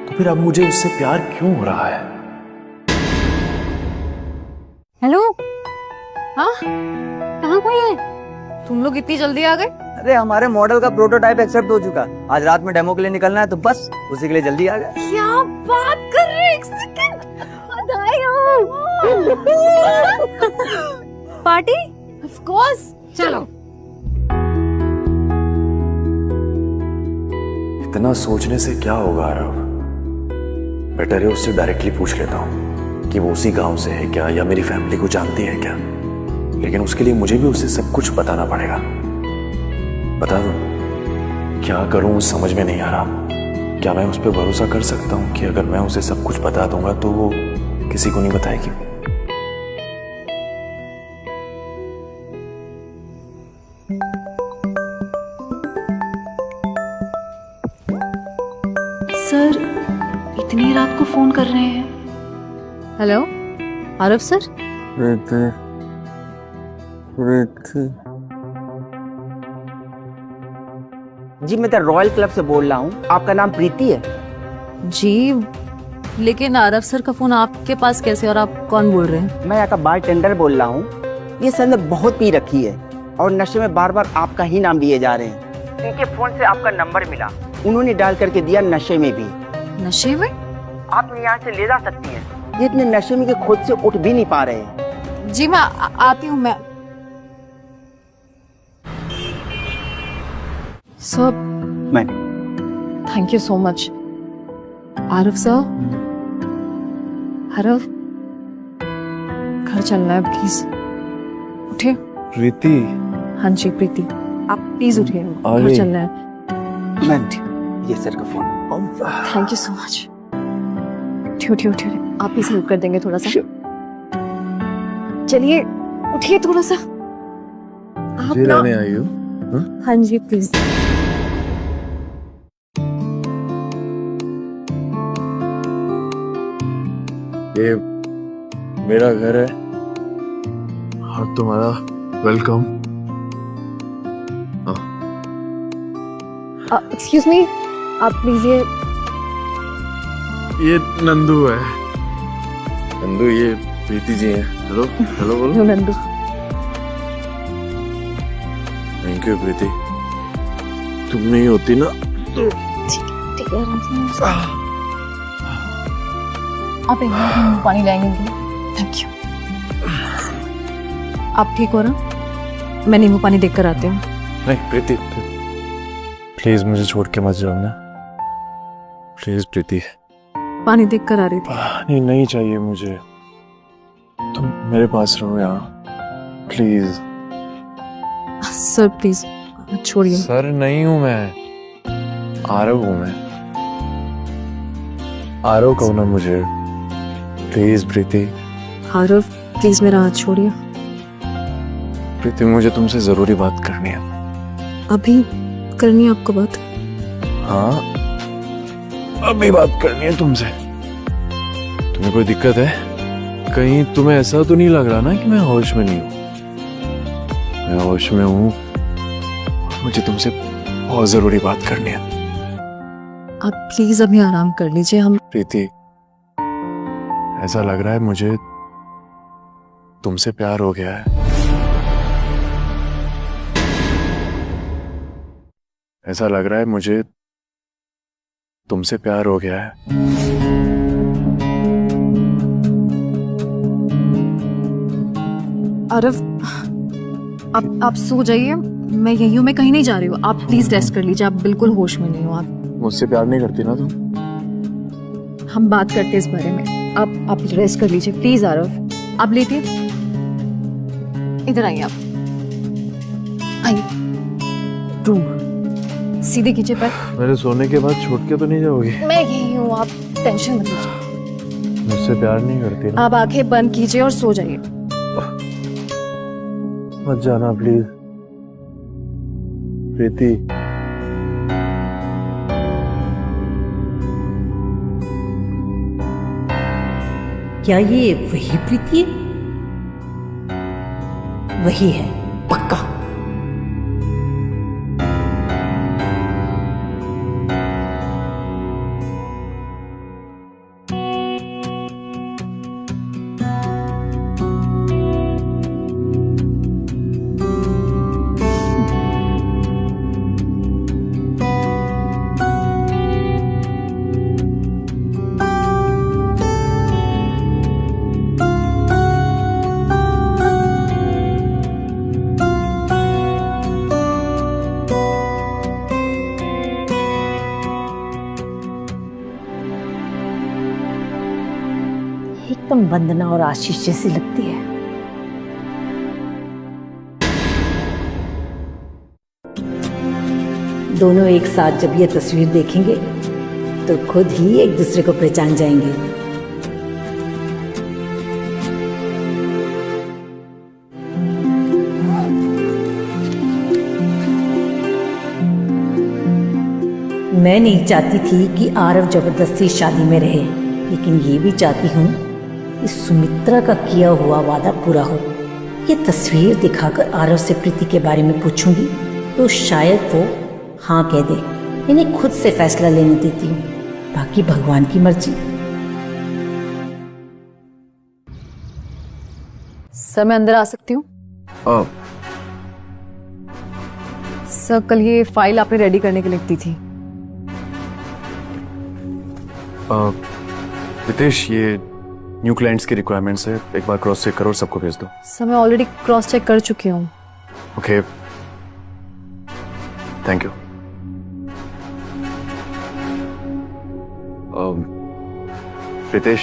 Speaker 3: तो फिर अब मुझे उससे प्यार क्यों हो रहा है?
Speaker 1: हेलो,
Speaker 9: हाँ
Speaker 1: कहाँ कोई है?
Speaker 9: तुम लोग इतनी जल्दी आ गए?
Speaker 10: अरे हमारे मॉडल का प्रोटोटाइप एक्सेप्ट हो चुका, आज रात में डेमो के लिए निकलना है, तो बस उसी के लिए जल्दी आ गए।
Speaker 9: क्या बात कर रहे हैं, एक सेकंड, बधाई हो।
Speaker 1: पार्टी?
Speaker 9: ऑफ कोर्स, चलो।
Speaker 3: इतना सोचने से क्या होगा आरव? बेटर है उससे डायरेक्टली पूछ लेता हूँ कि वो उसी गांव से है क्या, या मेरी फैमिली को जानती है क्या। लेकिन उसके लिए मुझे भी उसे सब कुछ बताना पड़ेगा। बता दूं, क्या करूं समझ में नहीं आ रहा। क्या मैं उस पर भरोसा कर सकता हूं कि अगर मैं उसे सब कुछ बता दूंगा तो वो किसी को नहीं बताएगी?
Speaker 9: सर इतनी रात को फोन कर रहे हैं। Hello Aarav sir.
Speaker 8: जी मैं तो रॉयल क्लब से बोल रहा हूँ, आपका नाम प्रीति है?
Speaker 9: जी, लेकिन आरव सर का फोन आपके पास कैसे, और आप कौन बोल रहे हैं?
Speaker 8: मैं यहाँ का बार टेंडर बोल रहा हूँ। ये सर ने बहुत पी रखी है और नशे में बार बार आपका ही नाम लिए जा रहे हैं। इनके फोन से आपका नंबर मिला, उन्होंने डाल करके दिया नशे में भी।
Speaker 9: नशे में?
Speaker 8: आप यहाँ से ले जा सकती हैं। ये इतने नशे में कि खुद से उठ भी नहीं पा रहे हैं।
Speaker 9: जी मैं आती हूँ। मैं सर,
Speaker 8: मैंने
Speaker 9: thank you so much. Aarav sir, Aarav घर चलना है, प्लीज उठिए।
Speaker 3: प्रीति?
Speaker 9: हाँ जी प्रीति, आप प्लीज उठिए, घर चलना है।
Speaker 8: मैं ये सर का phone.
Speaker 9: Thank you so much. उठिए उठिए उठिए, आप ही हेल्प कर देंगे थोड़ा सा। चलिए उठिए थोड़ा सा। आप ना
Speaker 3: आई हो?
Speaker 9: हाँ जी प्लीज।
Speaker 3: ये मेरा घर है और तुम्हारा वेलकम।
Speaker 9: एक्सक्यूज मी, आप प्लीज
Speaker 3: ये नंदू है। नंदू, ये प्रीति जी हैं। हेलो हेलो बोलो।
Speaker 9: नंदू।
Speaker 3: थैंक यू प्रीति, तुम नहीं होती ना तो।
Speaker 9: ठीक है, आराम से। आप एक बार पानी लाएंगे? Thank you. आप ठीक हो ना? मैं नींबू पानी देख कर आती हूँ।
Speaker 3: नहीं प्रीति, प्लीज मुझे छोड़ के मत जाओ ना, प्लीज प्रीति।
Speaker 9: पानी देख कर आ रही थी।
Speaker 3: पानी नहीं चाहिए मुझे, तुम मेरे पास रहो यहाँ प्लीज।
Speaker 9: सर प्लीज छोड़िए।
Speaker 3: सर नहीं हूँ मैं, आरव हूँ मैं। आरव कहो ना मुझे प्लीज प्रीति।
Speaker 9: आरव प्लीज मेरा हाथ छोड़िए।
Speaker 3: प्रीति मुझे तुमसे जरूरी बात करनी है।
Speaker 9: अभी करनी है आपको बात?
Speaker 3: हाँ अभी बात करनी है तुमसे। तुम्हें कोई दिक्कत है? कहीं तुम्हें ऐसा तो नहीं लग रहा ना कि मैं होश में नहीं हूँ? मैं होश में हूँ, मुझे तुमसे बहुत जरूरी बात करनी है।
Speaker 9: आप प्लीज अभी आराम कर लीजिए। हम
Speaker 3: प्रीति, ऐसा लग रहा है मुझे तुमसे प्यार हो गया है। ऐसा लग रहा है मुझे तुमसे प्यार हो गया है।
Speaker 9: आरव, आप सो जाइए, मैं यही हूँ, मैं कहीं नहीं जा रही हूँ। आप प्लीज रेस्ट कर लीजिए, आप बिल्कुल होश में नहीं हो। आप
Speaker 3: मुझसे प्यार नहीं करती ना तुम?
Speaker 9: हम बात करते हैं इस बारे में। आप रेस्ट कर लीजिए प्लीज। आरव आप लेटिए, इधर आइए। आप आइए, रूम सीधे कीजिए पैर।
Speaker 3: मेरे सोने के बाद छोड़ के तो नहीं जाओगी?
Speaker 9: मैं यही हूँ, आप टेंशन मत लीजिए।
Speaker 3: मुझसे प्यार नहीं करती ना?
Speaker 9: आप आंखें बंद कीजिए और सो जाइए।
Speaker 3: मत जाना प्लीज प्रीति।
Speaker 6: क्या ये वही प्रीति है? वही है पक्का। एकदम वंदना और आशीष जैसी लगती है। दोनों एक साथ जब ये तस्वीर देखेंगे तो खुद ही एक दूसरे को पहचान जाएंगे। मैं नहीं चाहती थी कि आरव जबरदस्ती शादी में रहे, लेकिन ये भी चाहती हूँ कि सुमित्रा का किया हुआ वादा पूरा हो। ये तस्वीर दिखाकर आरव से प्रीति के बारे में पूछूंगी तो शायद वो हाँ कह दे। इन्हें खुद से फैसला लेने देती हूँ, बाकी भगवान की मर्जी।
Speaker 9: सर मैं अंदर आ सकती हूँ? सर कल ये फाइल आपने रेडी करने के लिए लिखती थी।
Speaker 3: रितेश, ये न्यू क्लाइंट्स की रिक्वायरमेंट्स है, एक बार क्रॉस चेक करो और सबको भेज दो।
Speaker 9: सर मैं ऑलरेडी क्रॉस चेक कर चुकी हूँ।
Speaker 3: Okay, thank you. Ritesh,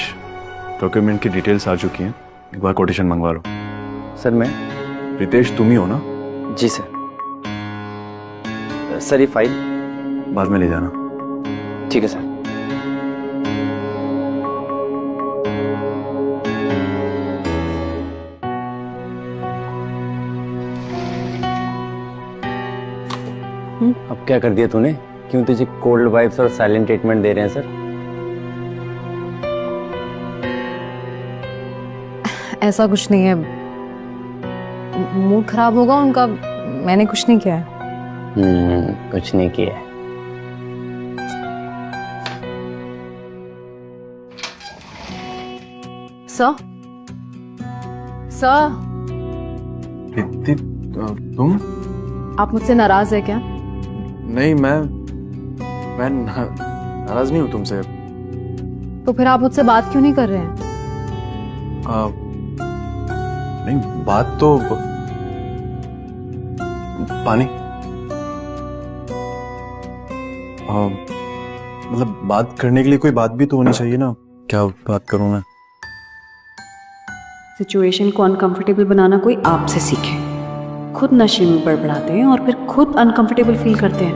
Speaker 3: document की डिटेल्स आ चुकी हैं, एक बार कोटेशन मंगवा लो।
Speaker 7: सर मैं?
Speaker 3: रितेश तुम ही हो ना?
Speaker 7: जी सर। सर ये फाइल
Speaker 3: बाद में ले जाना।
Speaker 7: ठीक है सर। अब क्या कर दिया तूने? क्यों तुझे कोल्ड वाइब्स और साइलेंट ट्रीटमेंट दे रहे हैं सर?
Speaker 9: ऐसा कुछ नहीं है, मूड खराब होगा उनका, मैंने कुछ नहीं किया है।
Speaker 7: कुछ नहीं किया है।
Speaker 9: सर सर
Speaker 3: प्रीति, तुम?
Speaker 9: आप मुझसे नाराज है क्या?
Speaker 3: नहीं, मैं नाराज नहीं हूं तुमसे।
Speaker 9: तो फिर आप मुझसे बात क्यों नहीं कर रहे हैं?
Speaker 3: नहीं, बात तो पानी, मतलब बात करने के लिए कोई बात भी तो होनी चाहिए ना। क्या बात करूं मैं?
Speaker 11: सिचुएशन को अनकंफर्टेबल बनाना कोई आपसे सीखे। खुद नशे में बड़बड़ाते हैं और फिर खुद अनकंफर्टेबल फील करते हैं।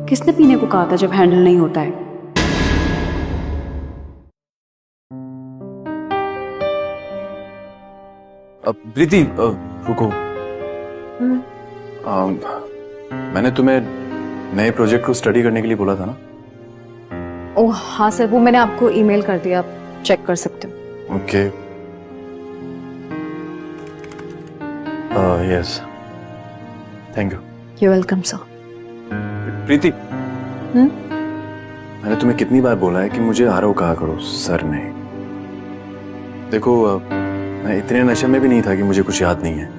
Speaker 11: किसने पीने को कहा था जब हैंडल नहीं होता है?
Speaker 3: प्रीति, रुको। मैंने तुम्हें नए प्रोजेक्ट को स्टडी करने के लिए बोला था ना?
Speaker 9: ओह हाँ सर, वो मैंने आपको ईमेल कर दिया, आप चेक कर सकते हो।
Speaker 3: Okay. Yes, thank you.
Speaker 9: You welcome sir.
Speaker 3: Preeti, मैंने तुम्हें कितनी बार बोला है कि मुझे आरव कहा करो, सर नहीं। देखो, मैं इतने नशे में भी नहीं था कि मुझे कुछ याद नहीं है।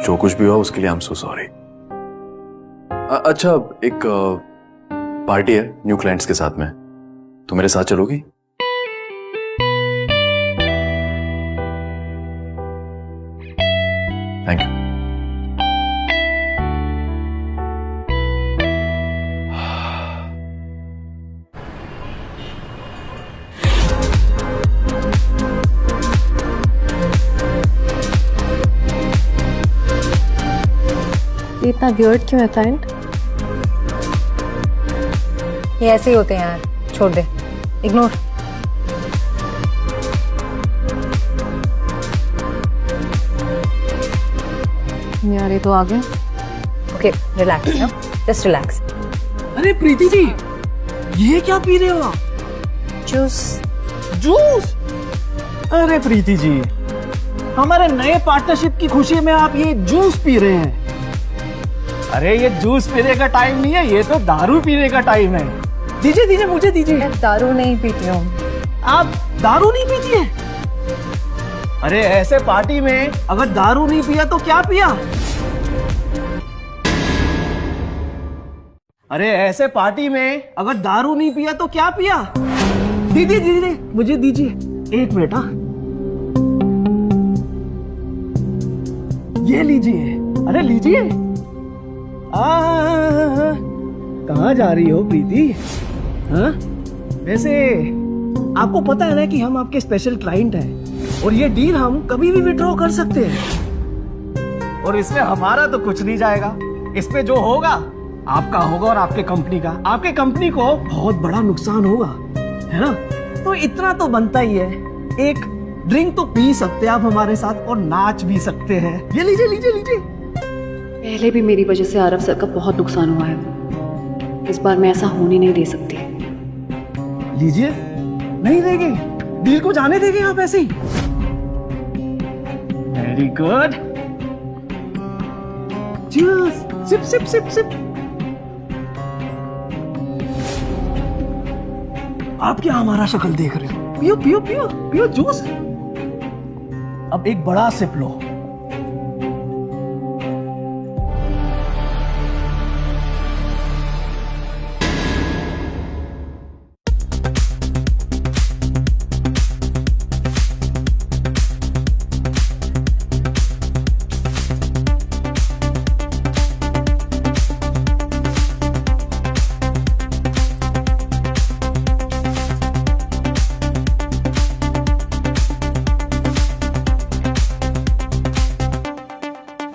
Speaker 3: जो कुछ भी हुआ उसके लिए आई एम सो सॉरी। अच्छा, एक पार्टी है न्यू क्लाइंट्स के साथ में, तो मेरे साथ चलोगी? Thank you.
Speaker 9: ये इतना वियर्ड क्यों है क्लाइंट?
Speaker 1: ये ऐसे ही होते हैं यार, छोड़ दे, इग्नोर।
Speaker 9: यार ये तो आ गया।
Speaker 1: ओके, रिलैक्स ना, जस्ट रिलैक्स।
Speaker 8: अरे प्रीति जी, ये क्या पी रहे हो आप?
Speaker 9: जूस।
Speaker 8: जूस? अरे प्रीति जी, हमारे नए पार्टनरशिप की खुशी में आप ये जूस पी रहे हैं। अरे ये जूस पीने का टाइम नहीं है, ये तो दारू पीने का टाइम है। दीजिए दीजिए, मुझे दीजिए।
Speaker 1: दारू नहीं पीती हूँ।
Speaker 8: आप दारू नहीं पीती है? अरे ऐसे पार्टी में अगर दारू नहीं पिया तो क्या पिया? अरे ऐसे पार्टी में अगर दारू नहीं पिया तो क्या पिया? दीजिए दीजिए, मुझे दीजिए। एक मिनट। हाँ, ये लीजिए। अरे लीजिए। कहाँ जा रही हो प्रीति? हाँ? वैसे आपको पता है ना कि हम आपके स्पेशल क्लाइंट हैं और ये डील हम कभी भी विड्रॉ कर सकते हैं और इसमें हमारा तो कुछ नहीं जाएगा। इसमें जो होगा आपका होगा और आपके कंपनी का। आपके कंपनी को बहुत बड़ा नुकसान होगा, है ना? तो इतना तो बनता ही है। एक ड्रिंक तो पी सकते हैं आप हमारे साथ और नाच भी सकते हैं। ये लीजिए लीजिए लीजिए।
Speaker 11: पहले भी मेरी वजह से आरव सर का बहुत नुकसान हुआ है, इस बार मैं ऐसा होने नहीं दे सकती।
Speaker 8: लीजिए। नहीं देंगे? डील को जाने देंगे आप ऐसे ही? Very good. Cheers. Sip sip sip sip. आप क्या हमारा शक्ल देख रहे हो? पियो पियो पियो पियो जूस। अब एक बड़ा सिप लो।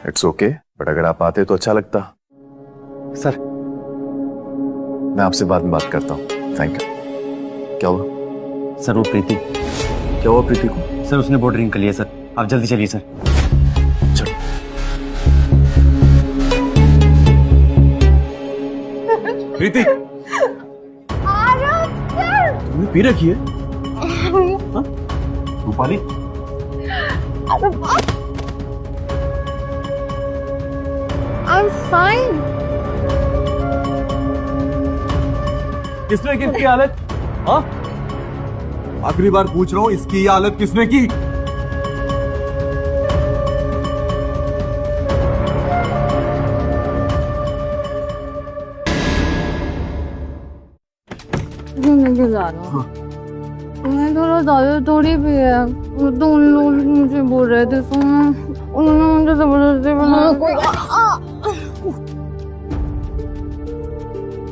Speaker 3: इट्स ओके, बट अगर आप आते तो अच्छा लगता।
Speaker 8: सर,
Speaker 3: मैं आपसे बाद में बात करता हूँ। Thank you. क्या हुआ?
Speaker 7: सर वो प्रीति।
Speaker 3: क्या हुआ प्रीति को?
Speaker 7: सर उसने बहुत ड्रिंक कर लिया सर, आप जल्दी चलिए सर।
Speaker 3: चल। प्रीति, तुमने पी रखी है? हाँ? Rupali,
Speaker 2: I'm fine.
Speaker 3: किसने की इसकी हालत? हाँ?
Speaker 12: आखिरी बार पूछ रहा हूँ, इसकी ये हालत किसने की?
Speaker 2: नहीं जा रहा। मैं थोड़ा ज्यादा थोड़ी भी है, वो तो उन लोग मुझे बोल रहे थे, तो उन्होंने मुझे जबरदस्ती बनाया।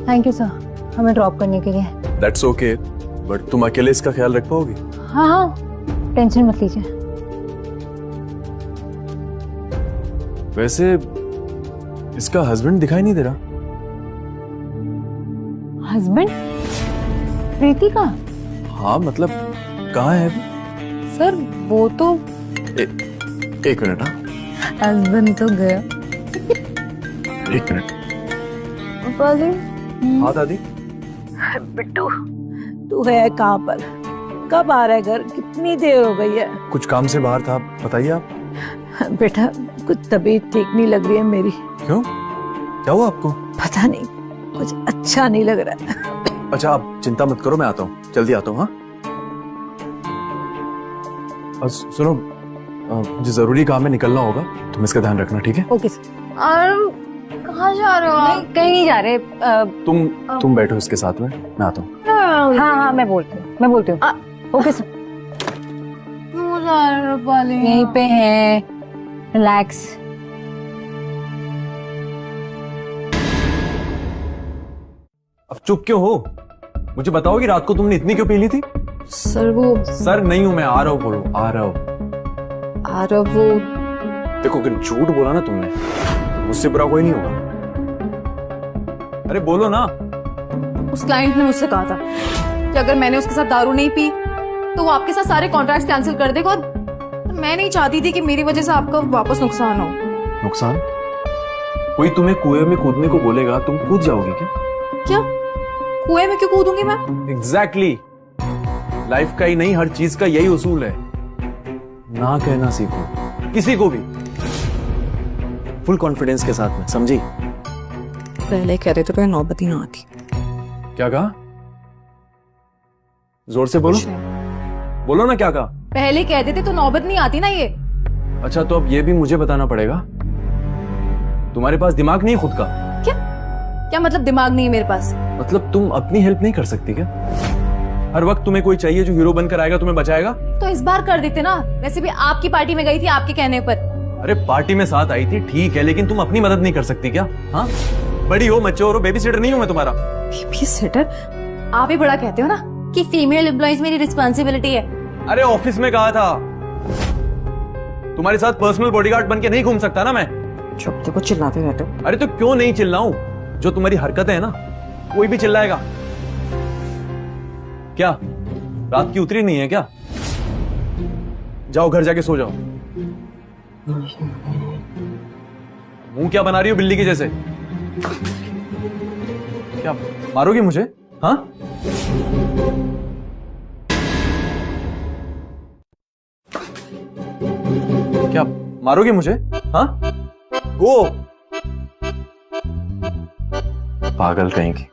Speaker 1: थैंक यू सर, हमें ड्रॉप करने के लिए।
Speaker 3: दैट्स ओके, बट तुम अकेले इसका ख्याल रख पाओगी?
Speaker 1: हाँ हाँ, टेंशन मत लीजिए।
Speaker 3: वैसे इसका हस्बैंड दिखाई नहीं दे रहा।
Speaker 1: हस्बैंड? प्रीति का?
Speaker 3: हाँ मतलब कहाँ है अभी?
Speaker 1: सर वो तो
Speaker 3: एक मिनट। हाँ
Speaker 1: हस्बैंड तो गया।
Speaker 3: एक मिनट। हाँ दादी।
Speaker 6: बिट्टू, तू है कहाँ पर? कब आ रहा है घर? कितनी देर हो गई है?
Speaker 3: कुछ काम से बाहर था, बताइए आप।
Speaker 6: बेटा, कुछ तबीयत ठीक नहीं लग रही है मेरी।
Speaker 3: क्यों? क्या हुआ आपको?
Speaker 6: पता नहीं, कुछ अच्छा नहीं लग रहा है।
Speaker 3: अच्छा आप चिंता मत करो, मैं आता हूँ, जल्दी आता हूँ। हाँ सुनो, मुझे जरूरी काम में निकलना होगा, तुम इसका ध्यान रखना, ठीक है?
Speaker 1: Okay sir.
Speaker 2: और कहाँ जा रहे हो आप?
Speaker 1: कहीं नहीं जा रहे।
Speaker 3: तुम बैठो इसके साथ में, मैं आता हूँ।
Speaker 1: हाँ हाँ मैं बोलती हूँ। Okay sir. यहीं पे है, रिलैक्स।
Speaker 3: अब चुप क्यों हो? मुझे बताओ कि रात को तुमने इतनी क्यों पी ली थी?
Speaker 11: सर वो
Speaker 3: सर नहीं हूं मैं, आ रहा हूँ, बोलो आ रहा हूँ।
Speaker 11: आरव वो
Speaker 3: देखो अगर झूठ बोला ना तुमने तो मुझसे बुरा कोई नहीं होगा। अरे बोलो ना।
Speaker 9: उस क्लाइंट ने मुझसे कहा था कि अगर मैंने उसके साथ दारू नहीं पी तो वो आपके साथ सारे कॉन्ट्रैक्ट्स कैंसिल कर देगा, और मैं नहीं चाहती थी कि मेरी वजह से आपका वापस नुकसान हो।
Speaker 3: नुकसान? कोई तुम्हें कुएं में कूदने को बोलेगा, तुम कूद जाओगे क्या?
Speaker 9: क्या? कुएं में क्यों कूदूंगी मैं?
Speaker 3: एग्जैक्टली। लाइफ का ही नहीं, हर चीज का यही उसूल है। ना कहना सीखो, किसी को भी, फुल कॉन्फिडेंस के साथ में, समझी?
Speaker 13: पहले कह रहे थे कोई नौबत ही ना आती।
Speaker 3: क्या कहा? जोर से बोलो, बोलो ना क्या कहा?
Speaker 9: पहले कह देते तो नौबत नहीं आती ना ये।
Speaker 3: अच्छा तो अब ये भी मुझे बताना पड़ेगा, तुम्हारे पास दिमाग नहीं है खुद का?
Speaker 9: क्या मतलब दिमाग नहीं है मेरे पास?
Speaker 3: मतलब तुम अपनी हेल्प नहीं कर सकती क्या? हर वक्त तुम्हें कोई चाहिए जो हीरो बनकर आएगा, तुम्हें बचाएगा?
Speaker 9: तो इस बार कर देते ना, वैसे भी आपकी पार्टी में गई थी आपके कहने पर।
Speaker 3: अरे पार्टी में साथ आई थी ठीक है, लेकिन तुम अपनी मदद नहीं कर सकती क्या? हाँ, बड़ी हो, मैच्योर हो, बेबी सिटर नहीं हूं मैं तुम्हारा।
Speaker 9: Baby sitter? आप ही बड़ा कहते हो ना कि फीमेल एम्प्लॉइज मेरी रिस्पॉन्सिबिलिटी है।
Speaker 3: अरे ऑफिस में कहा था, तुम्हारे साथ पर्सनल बॉडीगार्ड बन के नहीं घूम सकता ना मैं।
Speaker 13: चुप, देखो चिल्लाते रहते हो।
Speaker 3: अरे तो क्यों नहीं चिल्लाऊं? जो तुम्हारी हरकतें है ना, कोई भी चिल्लाएगा क्या? रात की उतरी नहीं है क्या? जाओ घर जाके सो जाओ। मुंह क्या बना रही हो बिल्ली के जैसे? क्या मारोगी मुझे? हाँ, क्या मारोगे मुझे? हाँ, गो। पागल कहीं की।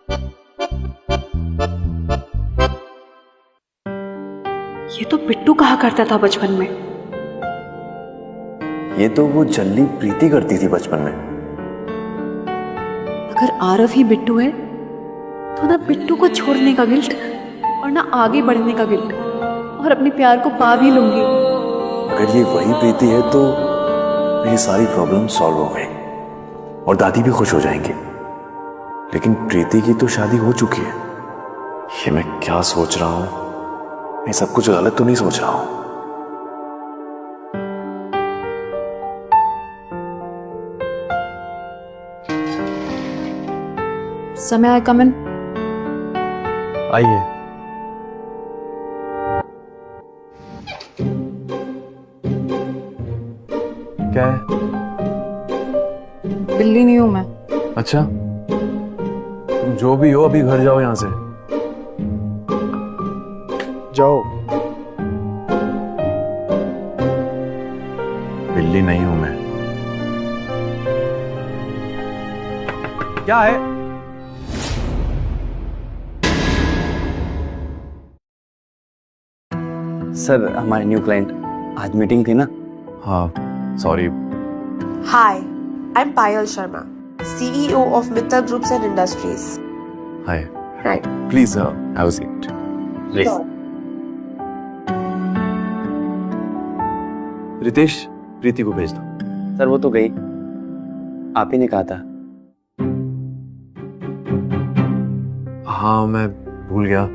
Speaker 11: ये तो बिट्टू कहा करता था बचपन में।
Speaker 3: ये तो वो जल्दी प्रीति करती थी बचपन में।
Speaker 11: अगर आरव ही बिट्टू है तो ना बिट्टू को छोड़ने का गिल्ट और ना आगे बढ़ने का गिल्ट, और अपने प्यार को पा भी लूंगी।
Speaker 3: अगर ये वही प्रीति है तो मेरी सारी प्रॉब्लम सॉल्व हो गई और दादी भी खुश हो जाएंगी। लेकिन प्रीति की तो शादी हो चुकी है। ये मैं क्या सोच रहा हूं? मैं सब कुछ गलत तो नहीं सोच रहा हूं?
Speaker 9: समय आए कमन।
Speaker 3: आइए। क्या है?
Speaker 9: बिल्ली नहीं हूं मैं।
Speaker 3: अच्छा, तुम जो भी हो अभी घर जाओ यहां से, जाओ। बिल्ली नहीं हूं मैं। क्या है?
Speaker 7: सर हमारे न्यू क्लाइंट, आज मीटिंग थी ना।
Speaker 3: हाँ, sorry.
Speaker 14: Hi, I'm Payal Sharma, CEO of Mittal Groups and Industries.
Speaker 3: Hi.
Speaker 14: Hi.
Speaker 3: Please have a seat.
Speaker 7: Please.
Speaker 3: Ritesh, Preeti को भेज दो।
Speaker 7: सर वो तो गई, आप ही ने कहा था।
Speaker 3: हाँ मैं भूल गया।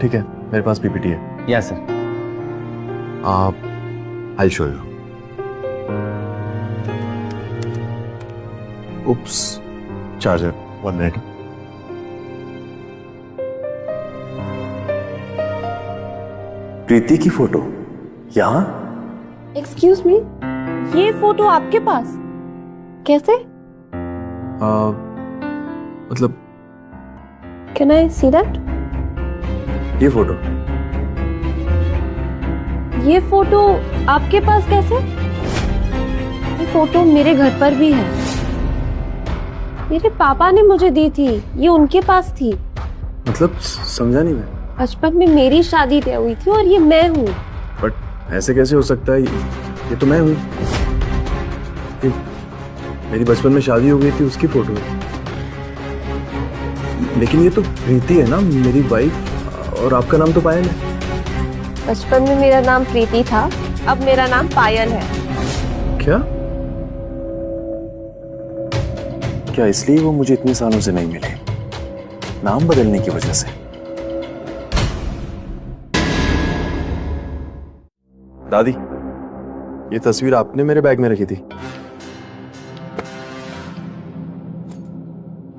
Speaker 3: ठीक है, मेरे पास पीपीटी है।
Speaker 7: Yes sir.
Speaker 3: आप I'll show you. Oops, charger. 1 minute. प्रीति की फोटो यहाँ?
Speaker 14: Excuse me, ये फोटो आपके पास कैसे?
Speaker 3: मतलब
Speaker 14: Can I see that?
Speaker 3: ये फोटो?
Speaker 14: ये फोटो आपके पास कैसे? ये फोटो मेरे घर पर भी है। मेरे पापा ने मुझे दी थी, ये उनके पास थी।
Speaker 3: मतलब समझा नहीं मैं।
Speaker 14: बचपन में मेरी शादी तय हुई थी और ये मैं हूँ।
Speaker 3: बट ऐसे कैसे हो सकता है? ये तो मैं हूँ। मेरी बचपन में शादी हो गई थी, उसकी फोटो है। लेकिन ये तो प्रीति है ना, मेरी वाइफ, और आपका नाम तो पायल है।
Speaker 14: बचपन में मेरा नाम प्रीति था, अब मेरा नाम पायल है।
Speaker 3: क्या? क्या इसलिए वो मुझे इतने सालों से नहीं मिले? नाम बदलने की वजह से? दादी, ये तस्वीर आपने मेरे बैग में रखी थी।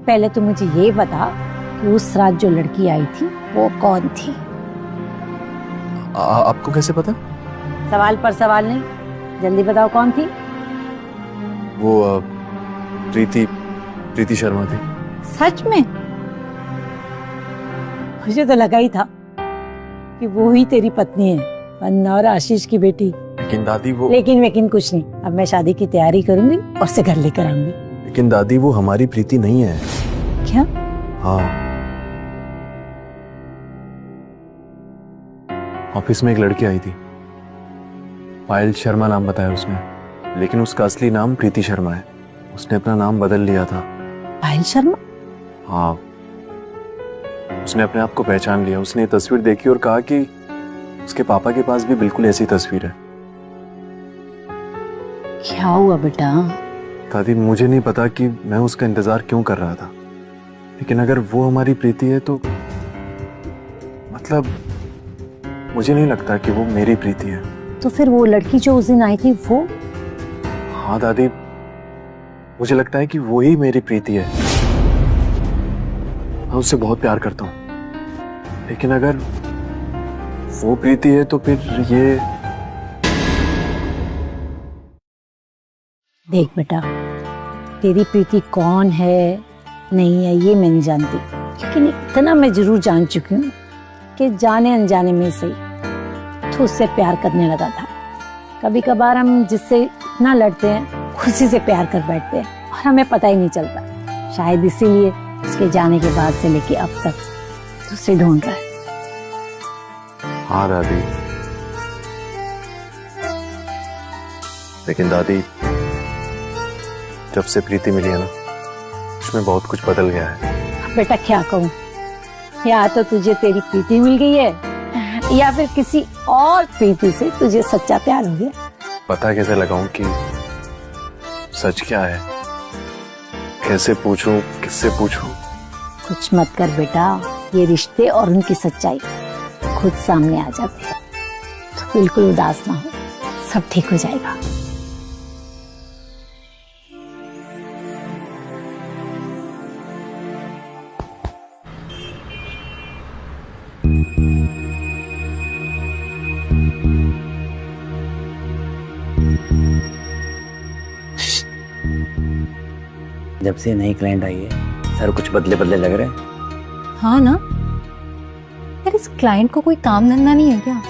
Speaker 6: पहले तो मुझे ये बता कि उस रात जो लड़की आई थी वो कौन थी?
Speaker 3: आपको कैसे पता?
Speaker 6: सवाल पर सवाल नहीं, जल्दी बताओ कौन थी?
Speaker 3: वो प्रीति शर्मा थी।
Speaker 6: सच में? मुझे तो लगा ही था कि वो ही तेरी पत्नी है, पन्ना और आशीष की बेटी।
Speaker 3: लेकिन दादी वो
Speaker 6: लेकिन कुछ नहीं, अब मैं शादी की तैयारी करूंगी और उसे घर लेकर आऊंगी।
Speaker 3: लेकिन दादी वो हमारी प्रीति नहीं है।
Speaker 6: क्या?
Speaker 3: हाँ, ऑफिस में एक लड़की आई थी, पायल शर्मा नाम बताया उसने, लेकिन उसका असली नाम प्रीति शर्मा है। उसने अपना नाम बदल लिया था।
Speaker 6: पायल शर्मा?
Speaker 3: हाँ, उसने अपने आप को पहचान लिया। उसने ये तस्वीर देखी और कहा कि उसके पापा के पास भी बिल्कुल ऐसी तस्वीर है।
Speaker 6: क्या हुआ बेटा?
Speaker 3: दादी मुझे नहीं पता कि मैं उसका इंतजार क्यों कर रहा था, लेकिन अगर वो हमारी प्रीति है तो मतलब मुझे नहीं लगता कि वो मेरी प्रीति है।
Speaker 6: तो फिर वो लड़की जो उस दिन आई थी वो?
Speaker 3: हाँ दादी, मुझे लगता है कि वो ही मेरी प्रीति है। मैं उससे बहुत प्यार करता हूँ, लेकिन अगर वो प्रीति है तो फिर ये।
Speaker 6: देख बेटा, तेरी प्रीति कौन है नहीं है ये मैं नहीं जानती, लेकिन इतना मैं जरूर जान चुकी हूँ कि जाने अनजाने में से तो उससे प्यार करने लगा था। कभी कभार हम जिससे इतना लड़ते हैं उसी से प्यार कर बैठते हैं और हमें पता ही नहीं चलता। शायद इसीलिए उसके जाने के बाद से लेके अब तक उसे ढूंढ रहा है।
Speaker 3: हाँ दादी, लेकिन दादी जब से प्रीति मिली है ना, उसमें बहुत कुछ बदल गया है।
Speaker 6: बेटा क्या कहूँ, या तो तुझे तेरी प्रीति मिल गई है या फिर किसी और प्रीति से तुझे सच्चा प्यार हो गया।
Speaker 3: पता कैसे लगाऊं कि सच क्या है? कैसे पूछूं, किससे पूछूं?
Speaker 6: कुछ मत कर बेटा, ये रिश्ते और उनकी सच्चाई खुद सामने आ जाते हैं। तो बिल्कुल उदास ना हो, सब ठीक हो जाएगा।
Speaker 7: जब से नई क्लाइंट आई है सर कुछ बदले बदले लग रहे हैं।
Speaker 1: हाँ ना यार, इस क्लाइंट को कोई काम धंधा नहीं है क्या?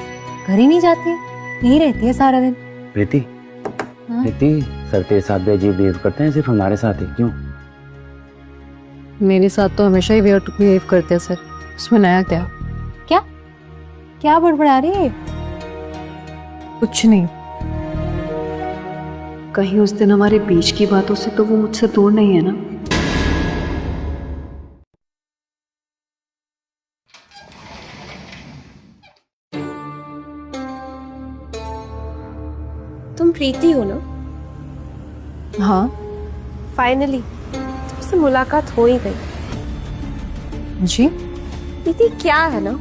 Speaker 1: घर ही नहीं जाती है, यहीं रहती है सारा दिन।
Speaker 7: प्रीति, प्रीति सर तेरे साथ भी अजीब बिहेव करते हैं, सिर्फ हमारे साथ ही क्यों?
Speaker 9: मेरे साथ तो हमेशा ही बिहेव करते हैं सर, उसमें नया क्या?
Speaker 1: क्या क्या बड़बड़ा रही है?
Speaker 9: कुछ नहीं। कहीं उस दिन हमारे बीच की बातों से तो वो मुझसे दूर नहीं है ना?
Speaker 14: तुम प्रीति हो ना?
Speaker 9: हाँ।
Speaker 14: फाइनली तुमसे मुलाकात हो ही गई।
Speaker 9: जी?
Speaker 14: प्रीति क्या है ना,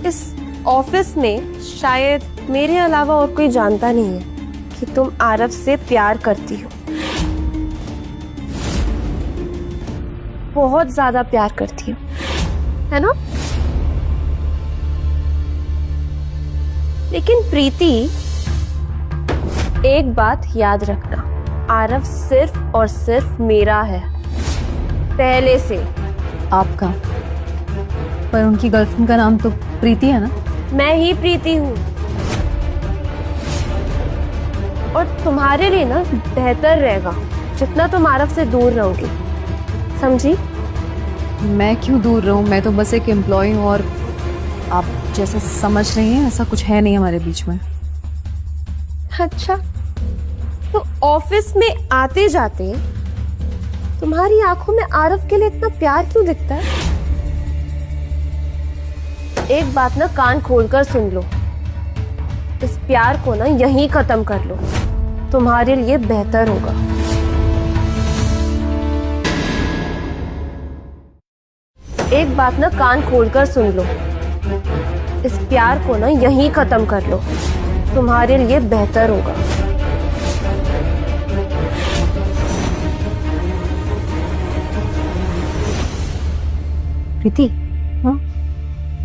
Speaker 14: इस ऑफिस में शायद मेरे अलावा और कोई जानता नहीं है कि तुम आरव से प्यार करती हो। बहुत ज्यादा प्यार करती हो, है ना? लेकिन प्रीति एक बात याद रखना, आरव सिर्फ और सिर्फ मेरा है, पहले से।
Speaker 9: आपका? पर उनकी गर्लफ्रेंड का नाम तो प्रीति है ना?
Speaker 14: मैं ही प्रीति हूँ, और तुम्हारे लिए ना बेहतर रहेगा जितना तुम आरव से दूर रहोगे, समझी?
Speaker 9: मैं क्यों दूर रहूं? मैं तो बस एक एम्प्लॉय हूँ और आप जैसा समझ रही हैं ऐसा कुछ है नहीं हमारे बीच में।
Speaker 14: अच्छा, तो ऑफिस में आते जाते तुम्हारी आंखों में आरव के लिए इतना प्यार क्यों दिखता है? एक बात ना कान खोलकर सुन लो, इस प्यार को ना यहीं खत्म कर लो, तुम्हारे लिए बेहतर होगा। एक बात ना कान खोलकर सुन लो, इस प्यार को ना यहीं खत्म कर लो, तुम्हारे लिए बेहतर होगा।
Speaker 1: प्रीति, हाँ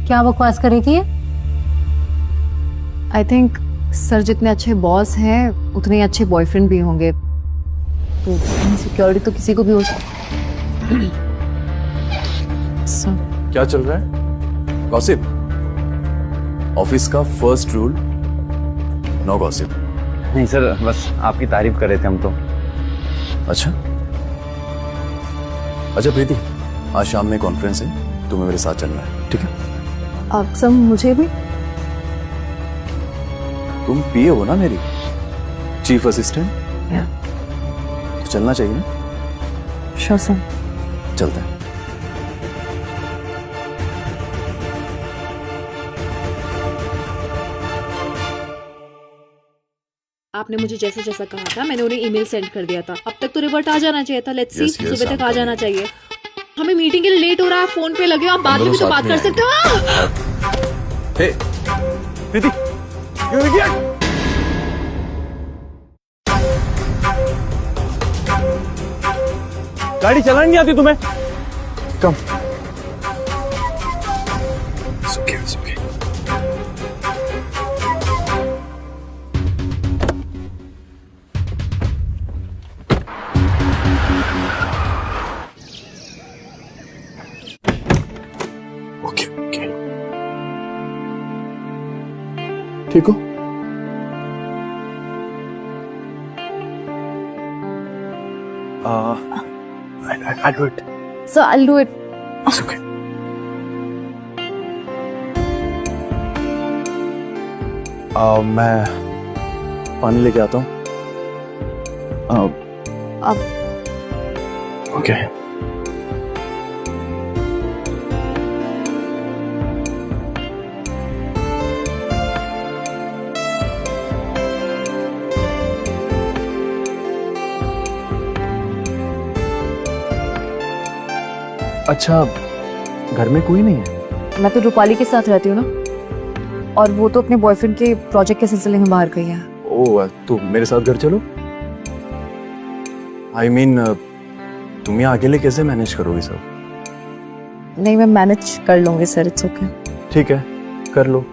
Speaker 1: क्या बकवास कर रही थी?
Speaker 9: आई थिंक सर जितने अच्छे बॉस हैं उतने ही अच्छे बॉयफ्रेंड भी होंगे, तो इनसिक्योरिटी तो किसी को भी हो सकती।
Speaker 3: क्या चल रहा है? गॉसिप? ऑफिस का फर्स्ट रूल नो गॉसिप।
Speaker 7: नहीं सर, बस आपकी तारीफ कर रहे थे हम तो।
Speaker 3: अच्छा अच्छा प्रीति, आज शाम में कॉन्फ्रेंस है, तुम्हें मेरे साथ चलना है, ठीक है?
Speaker 9: आप सब मुझे भी?
Speaker 3: तुम पीए हो ना मेरी चीफ असिस्टेंट, तो चलना चाहिए ना।
Speaker 9: Sure sir.
Speaker 3: चलते हैं।
Speaker 11: आपने मुझे जैसा जैसा कहा था मैंने उन्हें ईमेल सेंड कर दिया था। अब तक तो रिवर्ट आ जाना चाहिए था। लेट्स सी, सुबह तक आ जाना चाहिए। हमें मीटिंग के लिए लेट हो रहा है, फोन पे लगे हो, आप बाद में भी तो बात कर सकते हो।
Speaker 3: हे प्रीति, यू इडियट!
Speaker 7: गाड़ी चलानी नहीं आती तुम्हें?
Speaker 3: कम सुखे सुखे। ओके ओके, ठीक हो? I'll do it.
Speaker 9: Sir, I'll do it.
Speaker 3: It's okay. मैं पानी लेके आता हूँ।
Speaker 9: अब
Speaker 3: ओके। अच्छा, घर में कोई नहीं है?
Speaker 9: मैं तो रूपाली के साथ रहती हूँ ना, और वो तो अपने बॉयफ्रेंड के प्रोजेक्ट के सिलसिले में बाहर गई है।
Speaker 3: ओह, तो मेरे साथ घर चलो। I mean, तुम यहाँ अकेले कैसे मैनेज करोगे सब?
Speaker 9: नहीं, मैं मैनेज कर लूंगी सर, इट्स ओके।
Speaker 3: ठीक है, कर लो।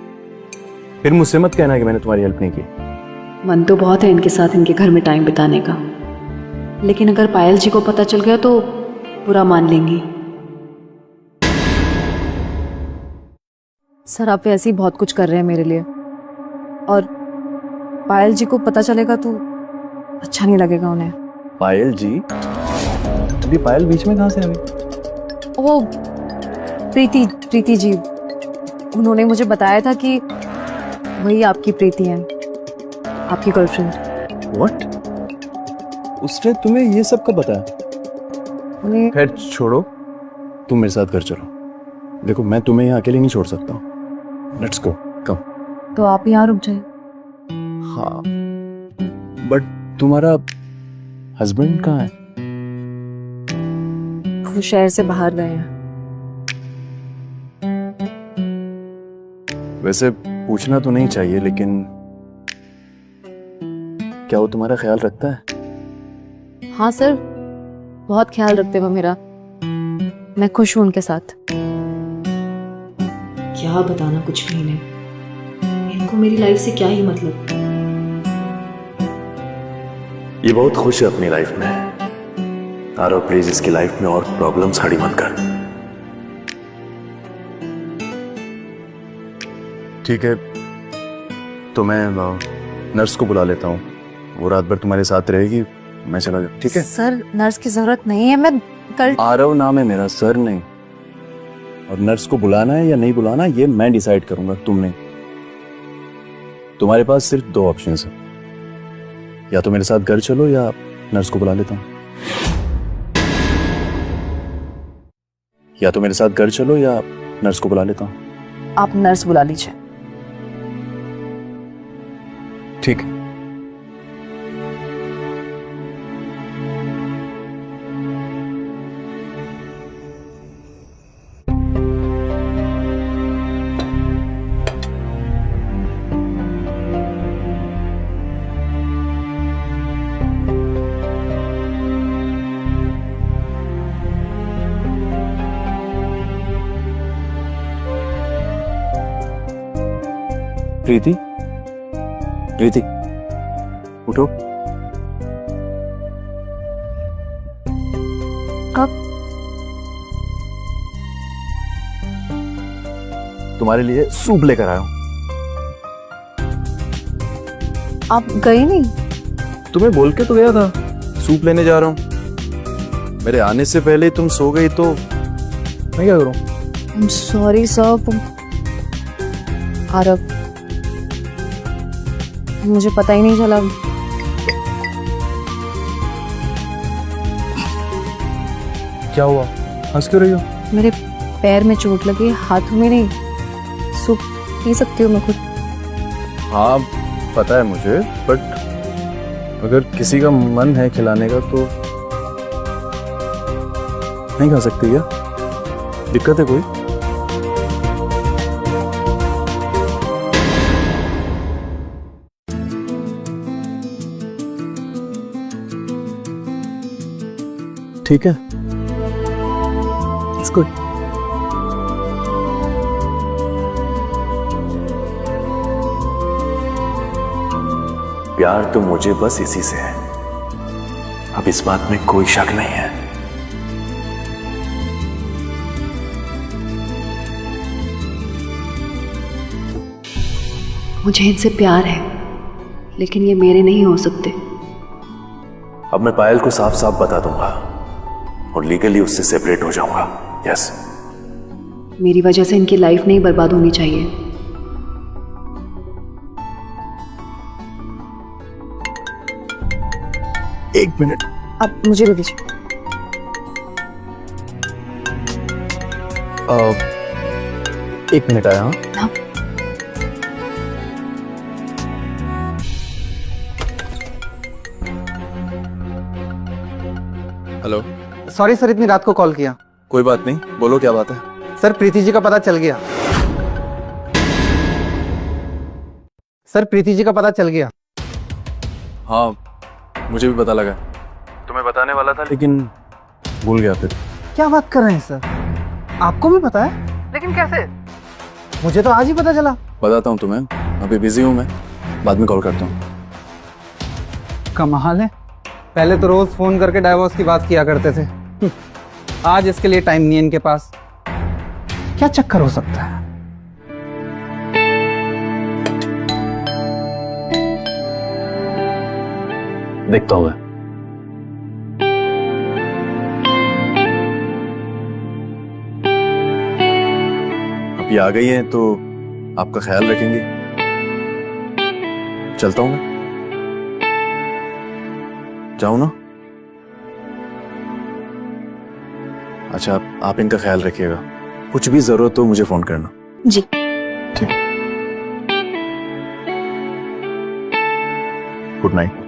Speaker 3: फिर मुझसे मत कहना कि मैंने तुम्हारी हेल्प नहीं की।
Speaker 11: मन तो बहुत है इनके साथ, इनके घर में टाइम बिताने का, लेकिन अगर पायल जी को पता चल गया तो बुरा मान लेंगी।
Speaker 9: सर, आप ऐसे ही बहुत कुछ कर रहे हैं मेरे लिए, और पायल जी को पता चलेगा तो अच्छा नहीं लगेगा उन्हें।
Speaker 3: पायल जी? अभी पायल बीच में कहाँ से आ गई?
Speaker 9: वो प्रीति जी, उन्होंने मुझे बताया था कि वही आपकी प्रीति है, आपकी गर्लफ्रेंड।
Speaker 3: व्हाट? उसने तुम्हें ये सब कब बताया?
Speaker 9: उन्हें
Speaker 3: खैर छोड़ो, तुम मेरे साथ घर चलो। देखो, मैं तुम्हें यहाँ अकेले नहीं छोड़ सकता। लेट्स गो, कम।
Speaker 9: तो आप यहाँ रुक जाइए।
Speaker 3: हाँ, बट तुम्हारा हस्बैंड कहाँ है?
Speaker 9: वो शहर से बाहर गए हैं।
Speaker 3: वैसे पूछना तो नहीं चाहिए, लेकिन क्या वो तुम्हारा ख्याल रखता है?
Speaker 9: हाँ सर, बहुत ख्याल रखते हैं वो मेरा। मैं खुश हूँ उनके साथ।
Speaker 11: क्या बताना कुछ भी नहीं, इनको मेरी लाइफ से क्या ही मतलब।
Speaker 3: ये बहुत खुश है अपनी लाइफ में। आरो प्लीज इसकी लाइफ में और प्रॉब्लम्स खड़ी मत कर। ठीक है, तो मैं नर्स को बुला लेता हूँ, वो रात भर तुम्हारे साथ रहेगी, मैं चला जाऊँ। ठीक है
Speaker 9: सर, नर्स की जरूरत नहीं है, मैं कल।
Speaker 3: आरव नाम है मेरा, सर नहीं। और नर्स को बुलाना है या नहीं बुलाना ये मैं डिसाइड करूंगा, तुम नहीं। तुम्हारे पास सिर्फ 2 ऑप्शंस हैं, या तो मेरे साथ घर चलो या नर्स को बुला लेता हूँ। या तो मेरे साथ घर चलो या नर्स को बुला लेता हूँ।
Speaker 9: आप नर्स बुला लीजिए।
Speaker 3: ठीक है। प्रीति, प्रीति, उठो।
Speaker 9: कब?
Speaker 3: तुम्हारे लिए सूप लेकर आया हूं।
Speaker 9: आप गए नहीं?
Speaker 3: तुम्हें बोल के तो गया था सूप लेने जा रहा हूँ। मेरे आने से पहले तुम सो गई तो मैं क्या करूँ?
Speaker 9: I'm sorry sir. आरव, मुझे पता ही नहीं चला।
Speaker 3: क्या हुआ? हंस क्यों रही हो?
Speaker 9: मेरे पैर में चोट लगी, हाथों में नहीं। सूप पी सकती हूँ मैं खुद?
Speaker 3: हाँ पता है मुझे, बट अगर किसी का मन है खिलाने का तो नहीं खा सकती क्या? दिक्कत है कोई? ठीक है, इट्स गुड। प्यार तो मुझे बस इसी से है, अब इस बात में कोई शक नहीं है।
Speaker 11: मुझे इनसे प्यार है, लेकिन ये मेरे नहीं हो सकते।
Speaker 3: अब मैं पायल को साफ साफ बता दूंगा और लीगली उससे सेपरेट हो जाऊंगा। यस।
Speaker 11: मेरी वजह से इनकी लाइफ नहीं बर्बाद होनी चाहिए।
Speaker 3: एक मिनट,
Speaker 9: आप मुझे दे दीजिए।
Speaker 3: एक मिनट आया।
Speaker 9: हाँ।
Speaker 3: हेलो।
Speaker 8: सॉरी सर, इतनी रात को कॉल किया।
Speaker 3: कोई बात नहीं, बोलो क्या बात है।
Speaker 8: सर प्रीति जी का पता चल गया। सर प्रीति जी का पता चल गया।
Speaker 3: हाँ मुझे भी पता लगा, तुम्हें बताने वाला था लेकिन भूल गया फिर।
Speaker 8: क्या बात कर रहे हैं सर, आपको भी पता है? लेकिन कैसे? मुझे तो आज ही पता चला।
Speaker 3: बताता हूँ तुम्हें, अभी बिजी हूँ मैं, बाद में कॉल करता हूँ।
Speaker 8: कमाल है, पहले तो रोज फोन करके डाइवोर्स की बात किया करते थे, आज इसके लिए टाइम नहीं है इनके पास। क्या चक्कर हो सकता है?
Speaker 3: देखता हूँ मैं। अभी आ गई हैं तो आपका ख्याल रखेंगे। चलता हूँ मैं, जाऊँ ना? अच्छा आप इनका ख्याल रखिएगा, कुछ भी जरूरत हो मुझे फोन करना।
Speaker 9: जी
Speaker 3: ठीक। Good night.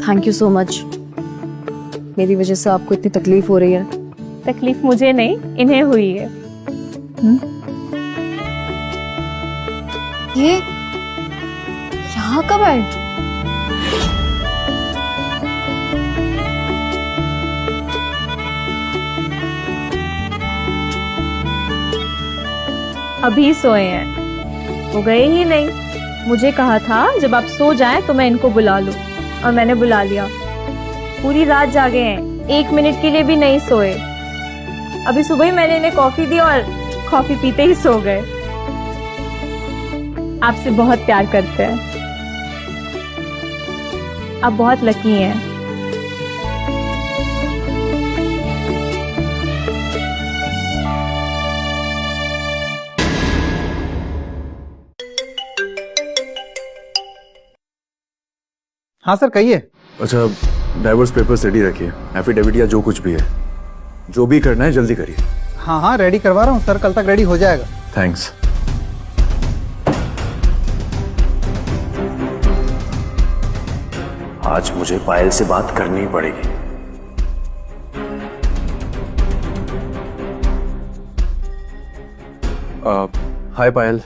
Speaker 9: Thank you so much. मेरी वजह से आपको इतनी तकलीफ हो रही है।
Speaker 4: तकलीफ मुझे नहीं, इन्हें हुई है।
Speaker 9: ये यहाँ कब आए?
Speaker 4: अभी सोए हैं, वो गए ही नहीं। मुझे कहा था जब आप सो जाएं तो मैं इनको बुला लूं, और मैंने बुला लिया। पूरी रात जागे हैं, 1 मिनट के लिए भी नहीं सोए। अभी सुबह ही मैंने इन्हें कॉफी दी और कॉफी पीते ही सो गए। आपसे बहुत प्यार करते हैं, आप बहुत लकी हैं।
Speaker 8: हाँ सर कहिए।
Speaker 3: अच्छा डाइवोर्स पेपर्स रेडी रखिए, एफिडेविट या जो कुछ भी है, जो भी करना है जल्दी करिए।
Speaker 8: हाँ हाँ रेडी करवा रहा हूँ सर, कल तक रेडी हो जाएगा।
Speaker 3: थैंक्स। आज मुझे पायल से बात करनी ही पड़ेगी। हाय पायल।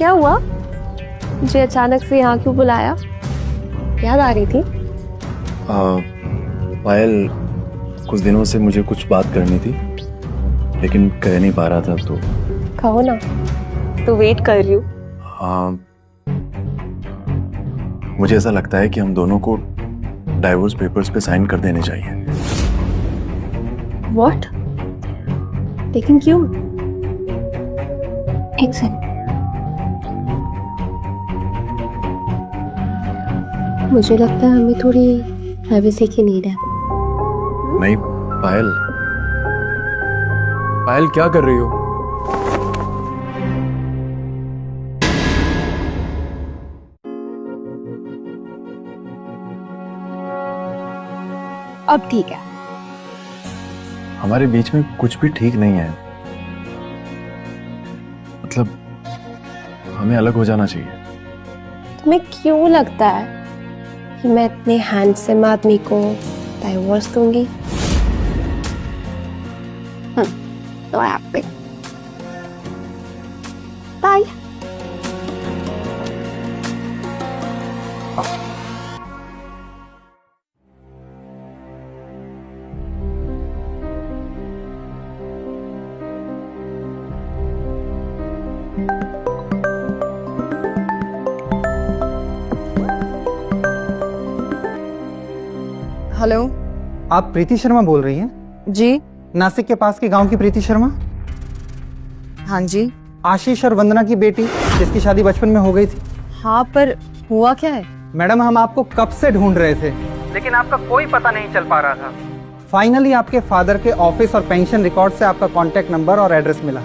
Speaker 14: क्या हुआ? मुझे अचानक से यहाँ क्यों बुलाया? याद आ रही थी?
Speaker 3: पायल, कुछ दिनों से मुझे कुछ बात करनी थी लेकिन कह नहीं पा रहा था, तो
Speaker 14: कहो ना, तो वेट कर रही हूँ।
Speaker 3: हाँ, मुझे ऐसा लगता है कि हम दोनों को डाइवोर्स पेपर्स पे साइन कर देने चाहिए।
Speaker 14: व्हाट? लेकिन क्यों? एक सेकंड, मुझे लगता है हमें थोड़ी प्राइवेसी की नीड है।
Speaker 3: नहीं पायल, पायल क्या कर रही हो?
Speaker 14: अब ठीक है।
Speaker 3: हमारे बीच में कुछ भी ठीक नहीं है, मतलब हमें अलग हो जाना चाहिए।
Speaker 14: तुम्हें क्यों लगता है कि मैं इतने हैंडसम आदमी को डाइवोर्स दूंगी? तो हैप्पी। बाय।
Speaker 9: हेलो,
Speaker 8: आप प्रीति शर्मा बोल रही हैं?
Speaker 9: जी।
Speaker 8: नासिक के पास के गांव की प्रीति शर्मा?
Speaker 9: हाँ जी।
Speaker 8: आशीष और वंदना की बेटी जिसकी शादी बचपन में हो गई थी?
Speaker 9: हाँ, पर हुआ क्या है?
Speaker 8: मैडम, हम आपको कब से ढूंढ रहे थे लेकिन आपका कोई पता नहीं चल पा रहा था। फाइनली आपके फादर के ऑफिस और पेंशन रिकॉर्ड से आपका कॉन्टेक्ट नंबर और एड्रेस मिला।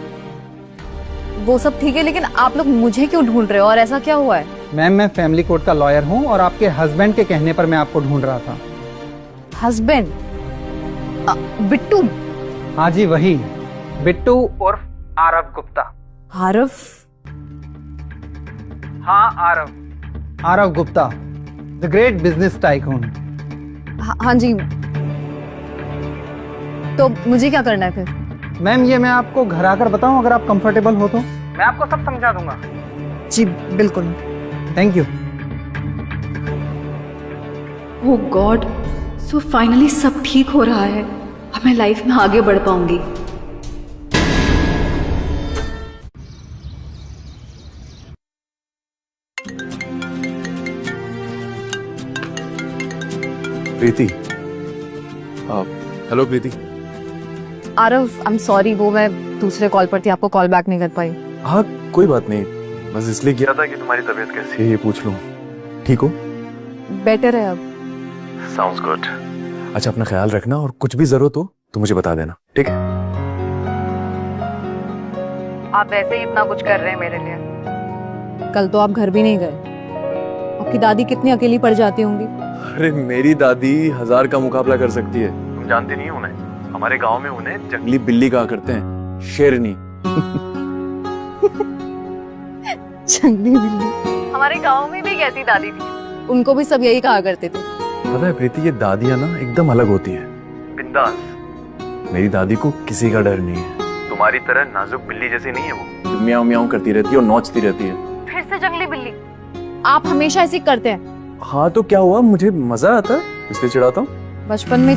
Speaker 9: वो सब ठीक है, लेकिन आप लोग मुझे क्यों ढूंढ रहे हो और ऐसा क्या हुआ है?
Speaker 8: मैम, मैं फैमिली कोर्ट का लॉयर हूँ और आपके हस्बैंड के कहने पर मैं आपको ढूंढ रहा था।
Speaker 9: हस्बैंड? बिट्टू?
Speaker 8: हाँ जी, वही बिट्टू उर्फ आरव गुप्ता।
Speaker 9: आरव?
Speaker 8: हाँ, Aarav Gupta, the great business tycoon.
Speaker 9: हाँ जी। तो मुझे क्या करना है फिर?
Speaker 8: मैम, ये मैं आपको घर आकर बताऊं अगर आप कंफर्टेबल हो तो? मैं आपको सब समझा दूंगा।
Speaker 9: जी बिल्कुल।
Speaker 8: Thank you.
Speaker 11: Oh God, so finally सब ठीक हो रहा है। अब मैं लाइफ में आगे बढ़ पाऊंगी।
Speaker 3: Preeti, hello Preeti.
Speaker 9: Aarav, I am sorry, वो मैं दूसरे कॉल पर थी, आपको कॉल बैक नहीं कर पाई।
Speaker 3: हाँ कोई बात नहीं, बस इसलिए किया था कि तुम्हारी तबीयत कैसी है ये पूछ लूं। ठीक हो?
Speaker 9: बेटर है अब।
Speaker 3: Sounds good. अच्छा, अपना ख्याल रखना और कुछ भी जरूरत हो तो मुझे बता देना, ठीक है?
Speaker 9: आप वैसे ही इतना कुछ कर रहे हैं मेरे लिए। कल तो आप घर भी नहीं गए। आपकी दादी कितनी अकेली पड़ जाती होंगी।
Speaker 3: अरे मेरी दादी 1000 का मुकाबला कर सकती है। तुम जानती नहीं हो उन्हें? हमारे गांव में उन्हें जंगली बिल्ली कहा करते हैं, शेरनी।
Speaker 9: जंगली बिल्ली? हमारे गांव में भी एक ऐसी दादी थी, उनको भी सब यही कहा करते थे।
Speaker 3: पता है प्रीति, ये दादियां ना एकदम अलग होती है, बिंदास। मेरी दादी को किसी का डर नहीं है। तुम्हारी तरह नाजुक बिल्ली जैसी नहीं है वो, म्याऊं म्याऊं करती रहती है और नोचती रहती है।
Speaker 9: फिर से जंगली बिल्ली? आप हमेशा ऐसे करते हैं।
Speaker 3: हाँ तो क्या हुआ, मुझे मजा आता है इसलिए चिढ़ाता हूँ।
Speaker 9: बचपन में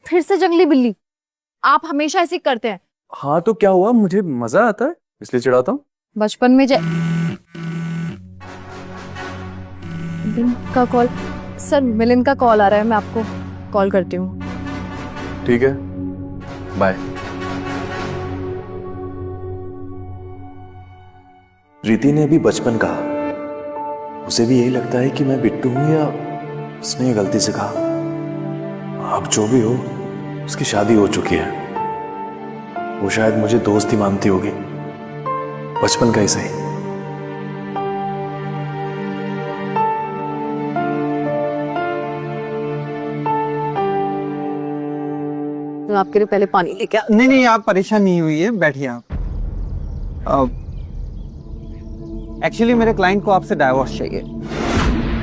Speaker 9: फिर से जंगली बिल्ली? आप हमेशा ऐसे करते हैं।
Speaker 3: हाँ तो क्या हुआ, मुझे मजा आता है इसलिए चिढ़ाता हूँ।
Speaker 9: बचपन में का कॉल। सर, मिलिंद का कॉल आ रहा है, मैं आपको कॉल करती हूँ।
Speaker 3: ठीक है, बाय। प्रीति ने अभी बचपन कहा, उसे भी यही लगता है कि मैं बिट्टू हूं या उसने ये गलती से कहा। अब जो भी हो, उसकी शादी हो चुकी है। वो शायद मुझे दोस्त ही मानती होगी, बचपन का ही सही।
Speaker 9: तो आपके लिए पहले पानी लेके आ।
Speaker 8: नहीं, आप परेशान नहीं हुई है, बैठिए आप। एक्चुअली मेरे क्लाइंट को आपसे डाइवोर्स चाहिए।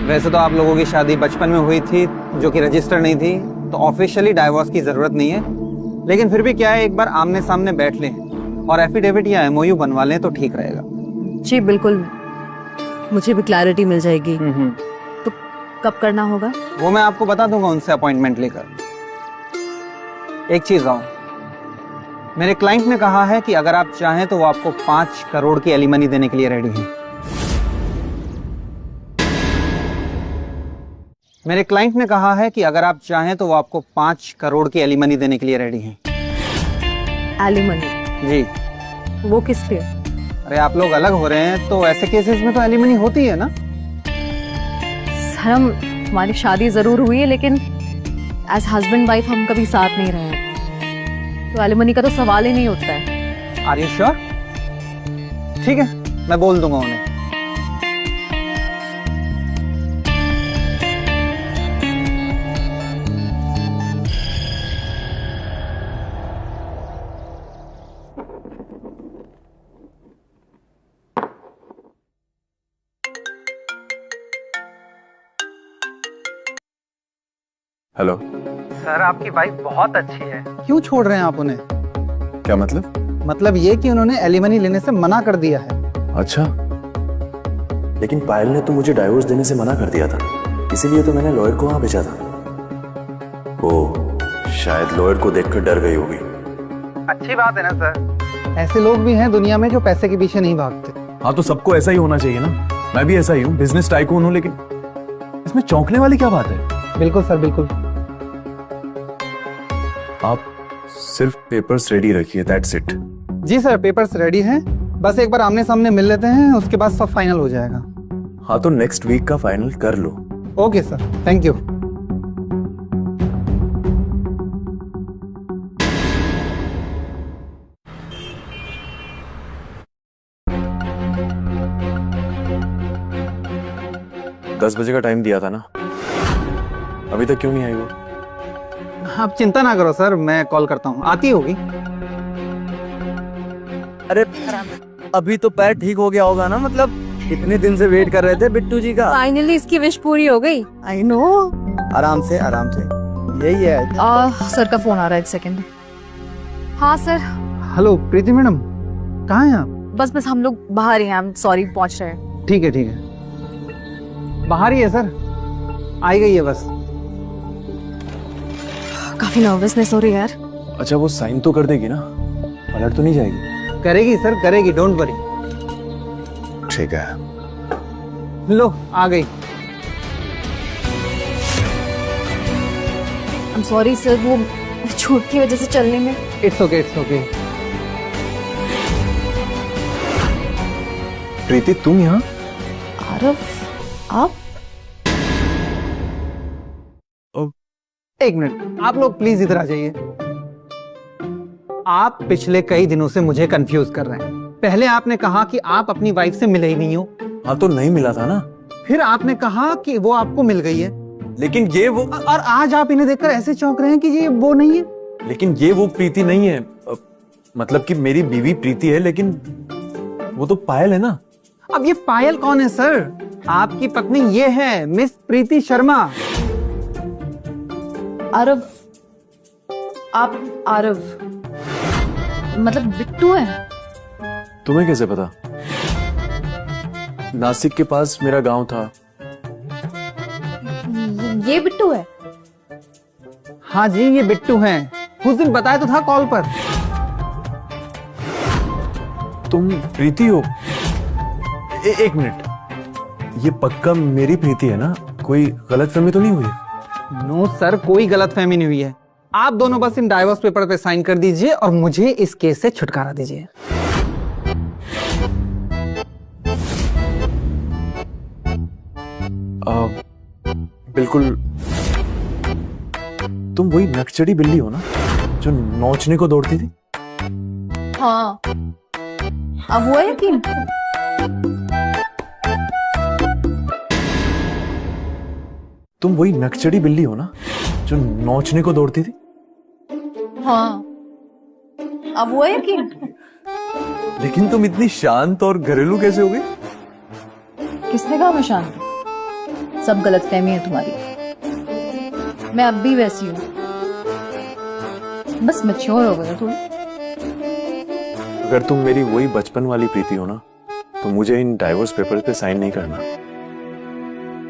Speaker 8: वैसे तो आप लोगों की शादी बचपन में हुई थी जो कि रजिस्टर नहीं थी, तो ऑफिशियली डाइवोर्स की जरूरत नहीं है, लेकिन फिर भी क्या है, एक बार आमने सामने बैठ लें और एफिडेविट या एमओयू बनवा लें तो ठीक रहेगा।
Speaker 11: जी बिल्कुल, मुझे भी क्लैरिटी मिल जाएगी। तो कब करना होगा?
Speaker 8: वो मैं आपको बता दूंगा उनसे अपॉइंटमेंट लेकर। एक चीज गाऊं, मेरे क्लाइंट ने कहा है कि अगर आप चाहें तो वो आपको 5 करोड़ की एलिमनी देने के लिए रेडी हैं। मेरे क्लाइंट ने कहा है कि अगर आप चाहें तो वो आपको 5 करोड़ की एलिमनी देने के लिए रेडी हैं।
Speaker 11: एलिमनी?
Speaker 8: जी।
Speaker 11: वो किस लिए?
Speaker 8: अरे आप लोग अलग हो रहे हैं तो ऐसे केसेस में तो एलिमनी होती है ना।
Speaker 11: सर हमारी शादी जरूर हुई है लेकिन एज हस्बैंड वाइफ हम कभी साथ नहीं रहे हैं, तो एलिमनी का तो सवाल ही नहीं उठता है।
Speaker 8: Are you sure? ठीक है, मैं बोल दूंगा उन्हें।
Speaker 3: हेलो
Speaker 8: सर, आपकी वाइफ बहुत अच्छी है, क्यों छोड़ रहे हैं आप उन्हें?
Speaker 3: क्या मतलब?
Speaker 8: मतलब ये कि उन्होंने एलिमनी लेने से मना कर दिया है।
Speaker 3: अच्छा, लेकिन पायल ने तो मुझे डाइवोर्स देने से मना कर दिया था, इसीलिए तो मैंने लॉयर को वहां भेजा था। वो शायद लॉयर को देखकर डर गई होगी।
Speaker 8: अच्छी बात है ना सर, ऐसे लोग भी हैं दुनिया में जो पैसे के पीछे नहीं भागते।
Speaker 3: हाँ तो सबको ऐसा ही होना चाहिए ना। मैं भी ऐसा ही हूँ, बिजनेस टाइकून हूँ, लेकिन इसमें चौंकने वाली क्या बात है?
Speaker 8: बिल्कुल सर, बिल्कुल।
Speaker 3: आप सिर्फ पेपर्स रेडी रखिए, दैट्स इट।
Speaker 8: जी सर, पेपर्स रेडी हैं, बस एक बार आमने सामने मिल लेते हैं, उसके बाद सब फाइनल हो जाएगा।
Speaker 3: हाँ तो नेक्स्ट वीक का फाइनल कर लो।
Speaker 8: Okay sir, thank you.
Speaker 3: दस बजे का टाइम दिया था ना, अभी तक क्यों नहीं आई वो?
Speaker 8: आप चिंता ना करो सर, मैं कॉल करता हूँ, आती होगी।
Speaker 10: अरे अभी तो पैर ठीक हो गया होगा ना, मतलब इतने दिन से वेट कर रहे थे बिट्टू जी का।
Speaker 11: फाइनली इसकी विश पूरी हो गई।
Speaker 10: I know. आराम से आराम से, यही है।
Speaker 11: सर का फोन आ रहा है, एक सेकंड। हाँ सर।
Speaker 8: हेलो प्रीति मैडम, कहाँ हैं आप?
Speaker 11: बस हम लोग बाहर ही हैं, I'm सॉरी, पहुंच रहे हैं।
Speaker 8: ठीक है ठीक है, बाहर ही है सर, आई गई है बस।
Speaker 11: काफी नर्वसनेस हो रही है यार।
Speaker 3: अच्छा वो साइन तो कर देगी ना, अलर्ट तो नहीं जाएगी?
Speaker 8: करेगी सर, करेगी, डोंट वरी।
Speaker 3: ठीक है।
Speaker 8: लो आ गई।
Speaker 11: I'm सॉरी सर, वो छूट की वजह से चलने में।
Speaker 8: It's okay, it's okay.
Speaker 3: Preeti तुम यहाँ?
Speaker 11: आरव, आप?
Speaker 8: एक मिनट, आप लोग प्लीज इधर आ जाइए। आप पिछले कई दिनों से मुझे कंफ्यूज कर रहे हैं। पहले आपने कहा कि आप अपनी वाइफ से मिले ही नहीं हो।
Speaker 3: हाँ तो नहीं मिला था ना।
Speaker 8: फिर आपने कहा कि वो आपको मिल गई है,
Speaker 3: लेकिन ये वो,
Speaker 8: और आज आप इन्हें देखकर ऐसे चौंक रहे हैं कि ये वो नहीं है।
Speaker 3: लेकिन ये वो प्रीति नहीं है। मतलब कि मेरी बीवी प्रीति है, लेकिन वो तो पायल है ना।
Speaker 8: अब ये पायल कौन है सर? आपकी पत्नी ये है मिस प्रीति शर्मा।
Speaker 11: आरव, आप आरव मतलब बिट्टू है?
Speaker 3: तुम्हें कैसे पता? नासिक के पास मेरा गांव था।
Speaker 11: ये बिट्टू है?
Speaker 8: हाँ जी, ये बिट्टू हैं। उस दिन बताया तो था कॉल पर।
Speaker 3: तुम प्रीति हो? एक मिनट, ये पक्का मेरी प्रीति है ना? कोई गलतफहमी तो नहीं हुई?
Speaker 8: नो सर, कोई गलतफहमी नहीं हुई है। आप दोनों बस इन डाइवोर्स पेपर पे साइन कर दीजिए और मुझे इस केस से छुटकारा दीजिए।
Speaker 3: बिल्कुल। तुम वही नकचड़ी बिल्ली हो ना जो नोचने को दौड़ती थी?
Speaker 11: हाँ, अब हुआ यकीन?
Speaker 3: तुम वही नकचड़ी बिल्ली हो ना जो नोचने को दौड़ती थी?
Speaker 11: हाँ, अब हुआ यकीन?
Speaker 3: लेकिन तुम इतनी शांत और घरेलू कैसे हो गई?
Speaker 11: किसने कहा मैं शांत हूं? सब गलतफहमी है तुम्हारी। मैं अब भी वैसी हूँ, बस मैच्योर हो गई थोड़ी।
Speaker 3: अगर तुम मेरी वही बचपन वाली प्रीति हो ना, तो मुझे इन डाइवोर्स पेपर पे साइन नहीं करना।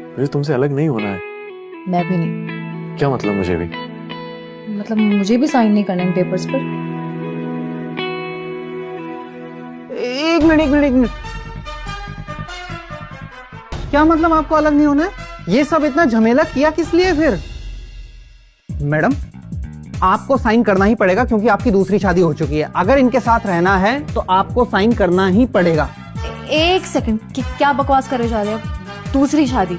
Speaker 3: मुझे तुमसे अलग नहीं होना है।
Speaker 9: मैं भी नहीं।
Speaker 3: क्या मतलब मुझे भी?
Speaker 9: मतलब मुझे भी साइन नहीं करना इन पेपर्स पर।
Speaker 8: एक मिनट। क्या मतलब आपको अलग नहीं होना है? ये सब इतना झमेला किया किस लिए फिर? मैडम, आपको साइन करना ही पड़ेगा क्योंकि आपकी दूसरी शादी हो चुकी है। अगर इनके साथ रहना है तो आपको साइन करना ही पड़ेगा।
Speaker 9: एक सेकंड, क्या बकवास करे जा रहे हो? दूसरी शादी?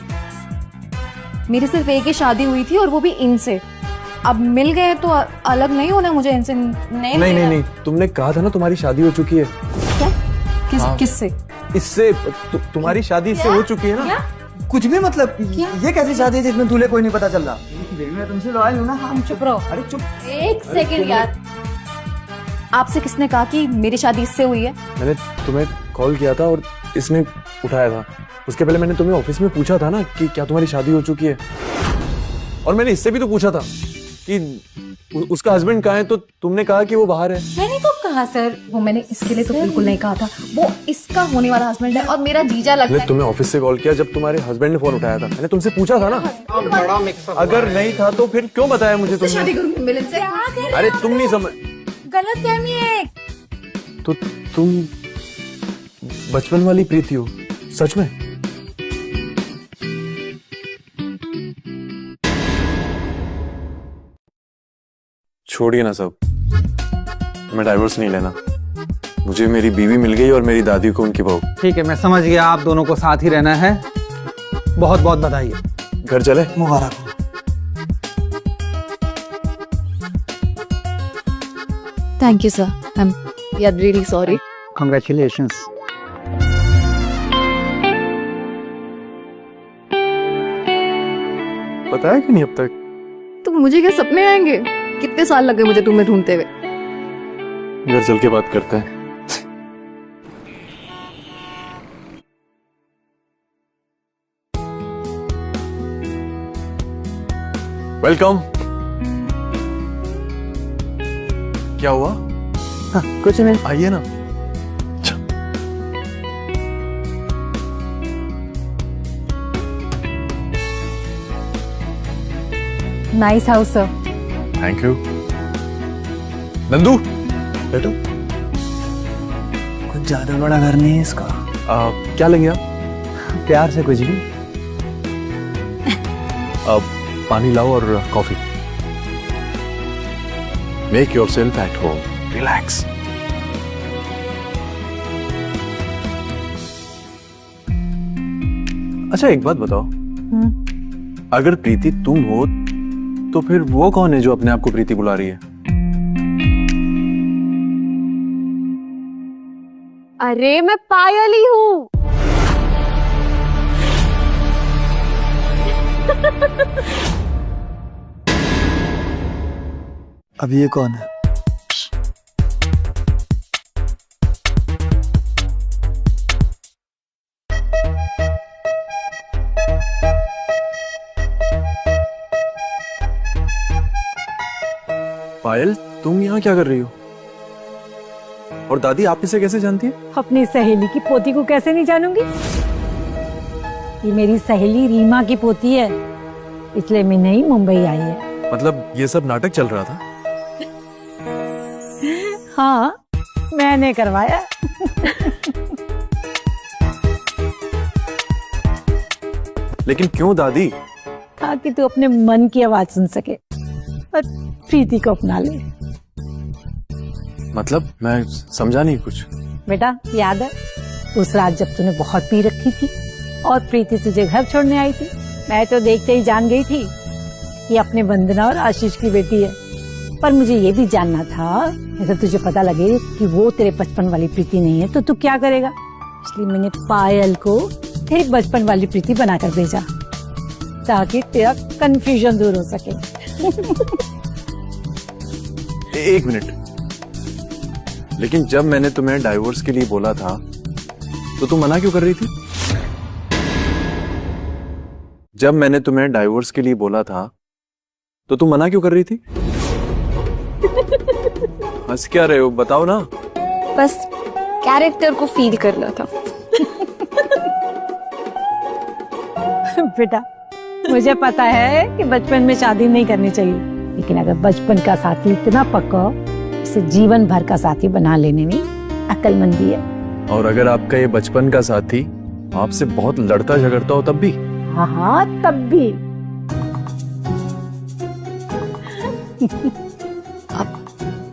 Speaker 9: मेरी सिर्फ एक ही शादी हुई थी और वो भी इनसे। अब मिल गए तो अलग नहीं होना मुझे इनसे। नहीं,
Speaker 3: तुमने कहा था ना तुम्हारी शादी हो चुकी है।
Speaker 9: क्या? किससे?
Speaker 3: इससे तुम्हारी शादी इससे हो चुकी है ना?
Speaker 10: कुछ भी मतलब ये कैसी शादी है जिसमें दूल्हे कोई नहीं पता चल रहा? मैं तुमसे लॉयल हूं ना।
Speaker 9: हम चुप रहो।
Speaker 10: अरे चुप।
Speaker 9: एक सेकंड यार, आपसे किसने कहा कि मेरी शादी इससे हुई है?
Speaker 3: मैंने तुम्हें कॉल किया था और इसने उठाया था। उसके पहले मैंने तुम्हें ऑफिस में पूछा था ना कि क्या तुम्हारी शादी हो चुकी है, और मैंने इससे भी तो पूछा था कि उसका हस्बैंड कहाँ है, तो तुमने कहा कि वो बाहर है।
Speaker 9: मैंने कब कहा सर? वो मैंने इसके लिए तो बिल्कुल नहीं कहा था। वो इसका होने वाला हस्बैंड है और मेरा जीजा लगता है।
Speaker 3: तुम्हें ऑफिस से कॉल किया जब तुम्हारे हस्बैंड ने फोन उठाया था। मैंने तुमसे पूछा था ना।
Speaker 8: बड़ा मिक्सअप।
Speaker 3: अगर नहीं था तो फिर क्यों बताया मुझे तुमने?
Speaker 9: शादी करूंगी मिलन से।
Speaker 3: अरे तुम नहीं समझ,
Speaker 9: गलत फहमी है।
Speaker 3: तो तुम बचपन वाली प्रीति हो सच में? छोड़िए ना सब, मैं डाइवोर्स नहीं लेना। मुझे मेरी बीवी मिल गई और मेरी दादी को उनकी बहू।
Speaker 8: ठीक है, मैं समझ गया। आप दोनों को साथ ही रहना है। बहुत बहुत बधाई है।
Speaker 3: घर चले?
Speaker 10: मुबारक हो।
Speaker 9: Thank you sir. I am really sorry.
Speaker 8: Congratulations.
Speaker 3: पता है कि नहीं अब तक?
Speaker 9: तो मुझे क्या सपने आएंगे? कितने साल लगे मुझे तुम्हें ढूंढते हुए।
Speaker 3: घर चल के बात करते हैं। वेलकम। क्या हुआ?
Speaker 8: हाँ, कुछ नहीं।
Speaker 3: आइए ना।
Speaker 1: Nice house sir.
Speaker 3: Thank you. Nandu बैठो।
Speaker 10: कुछ ज्यादा बड़ा घर नहीं है इसका।
Speaker 3: क्या लेंगे आप?
Speaker 10: प्यार से कुछ भी।
Speaker 3: पानी लाओ और coffee. Make your self at home. Relax. अच्छा एक बात बताओ, अगर प्रीति तुम हो तो फिर वो कौन है जो अपने आप को प्रीति बुला रही है?
Speaker 14: अरे मैं पायल ही हूँ।
Speaker 10: अब ये कौन है?
Speaker 3: पायल, तुम यहाँ क्या कर रही हो? और दादी आप इसे कैसे जानती है?
Speaker 6: अपनी सहेली की पोती को कैसे नहीं जानूंगी? ये मेरी सहेली रीमा की पोती है, पिछले महीने ही मुंबई आई है।
Speaker 3: मतलब ये सब नाटक चल रहा था?
Speaker 6: हाँ, मैंने करवाया।
Speaker 3: लेकिन क्यों दादी?
Speaker 6: ताकि तू अपने मन की आवाज सुन सके और प्रीति को अपना ले।
Speaker 3: मतलब मैं समझा नहीं कुछ।
Speaker 6: बेटा याद है उस रात जब तूने बहुत पी रखी थी और प्रीति तुझे घर छोड़ने आई थी? मैं तो देखते ही जान गई थी कि अपने वंदना और आशीष की बेटी है, पर मुझे ये भी जानना था अगर तुझे पता लगे कि वो तेरे बचपन वाली प्रीति नहीं है तो तू क्या करेगा। इसलिए मैंने पायल को तेरी बचपन वाली प्रीति बनाकर भेजा ताकि तेरा कंफ्यूजन दूर हो सके।
Speaker 3: एक मिनट, लेकिन जब मैंने तुम्हें डाइवोर्स के लिए बोला था तो तुम मना क्यों कर रही थी? जब मैंने तुम्हें डाइवोर्स के लिए बोला था तो तुम मना क्यों कर रही थी? हंस क्या रहे हो, बताओ ना।
Speaker 11: बस कैरेक्टर को फील करना था।
Speaker 6: बेटा मुझे पता है कि बचपन में शादी नहीं करनी चाहिए, लेकिन अगर बचपन का साथी इतना पक्का हो, उसे जीवन भर का साथी बना लेने में अक्लमंदी है।
Speaker 3: और अगर आपका ये बचपन का साथी आपसे बहुत लड़ता झगड़ता हो तब भी?
Speaker 6: हाँ हाँ तब भी।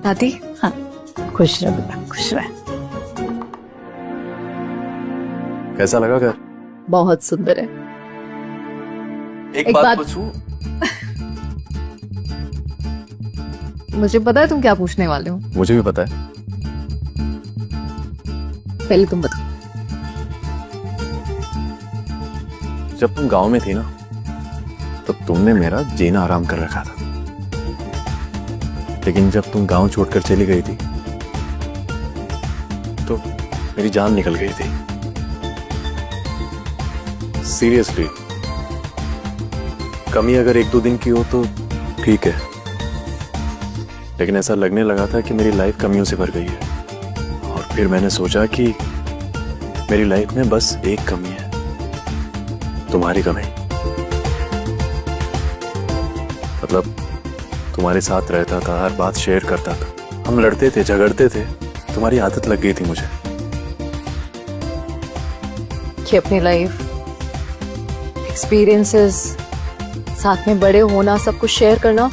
Speaker 11: दादी
Speaker 6: हाँ खुश रह बेटा, खुश रह।
Speaker 3: कैसा लगा घर?
Speaker 11: बहुत सुंदर है।
Speaker 3: एक बात पूछूं?
Speaker 11: मुझे पता है तुम क्या पूछने वाले हो।
Speaker 3: मुझे भी पता है।
Speaker 11: पहले तुम बताओ।
Speaker 3: जब तुम गांव में थी ना, तब तुमने मेरा जीना आराम कर रखा था, लेकिन जब तुम गांव छोड़कर चली गई थी तो मेरी जान निकल गई थी। सीरियसली, कमी अगर 1-2 दिन की हो तो ठीक है, लेकिन ऐसा लगने लगा था कि मेरी लाइफ कमियों से भर गई है। और फिर मैंने सोचा कि मेरी लाइफ में बस एक कमी है, तुम्हारी कमी। मतलब तुम्हारे साथ रहता था, हर बात शेयर करता था, हम लड़ते थे, झगड़ते थे, तुम्हारी आदत लग गई थी मुझे।
Speaker 11: कि अपनी लाइफ, एक्सपीरियंसेस, साथ में बड़े होना, सब कुछ शेयर करना,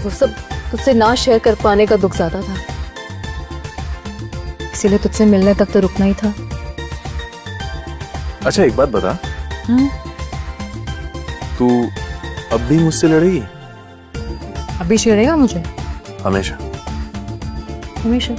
Speaker 11: वो सब तुझसे ना शेयर कर पाने का दुख ज्यादा था। इसीलिए तुझसे मिलने तक तो रुकना ही था।
Speaker 3: अच्छा एक बात बता, तू अब भी मुझसे लड़ेगी?
Speaker 11: अभी छेड़ेगा मुझे?
Speaker 3: हमेशा।
Speaker 11: हमेशा।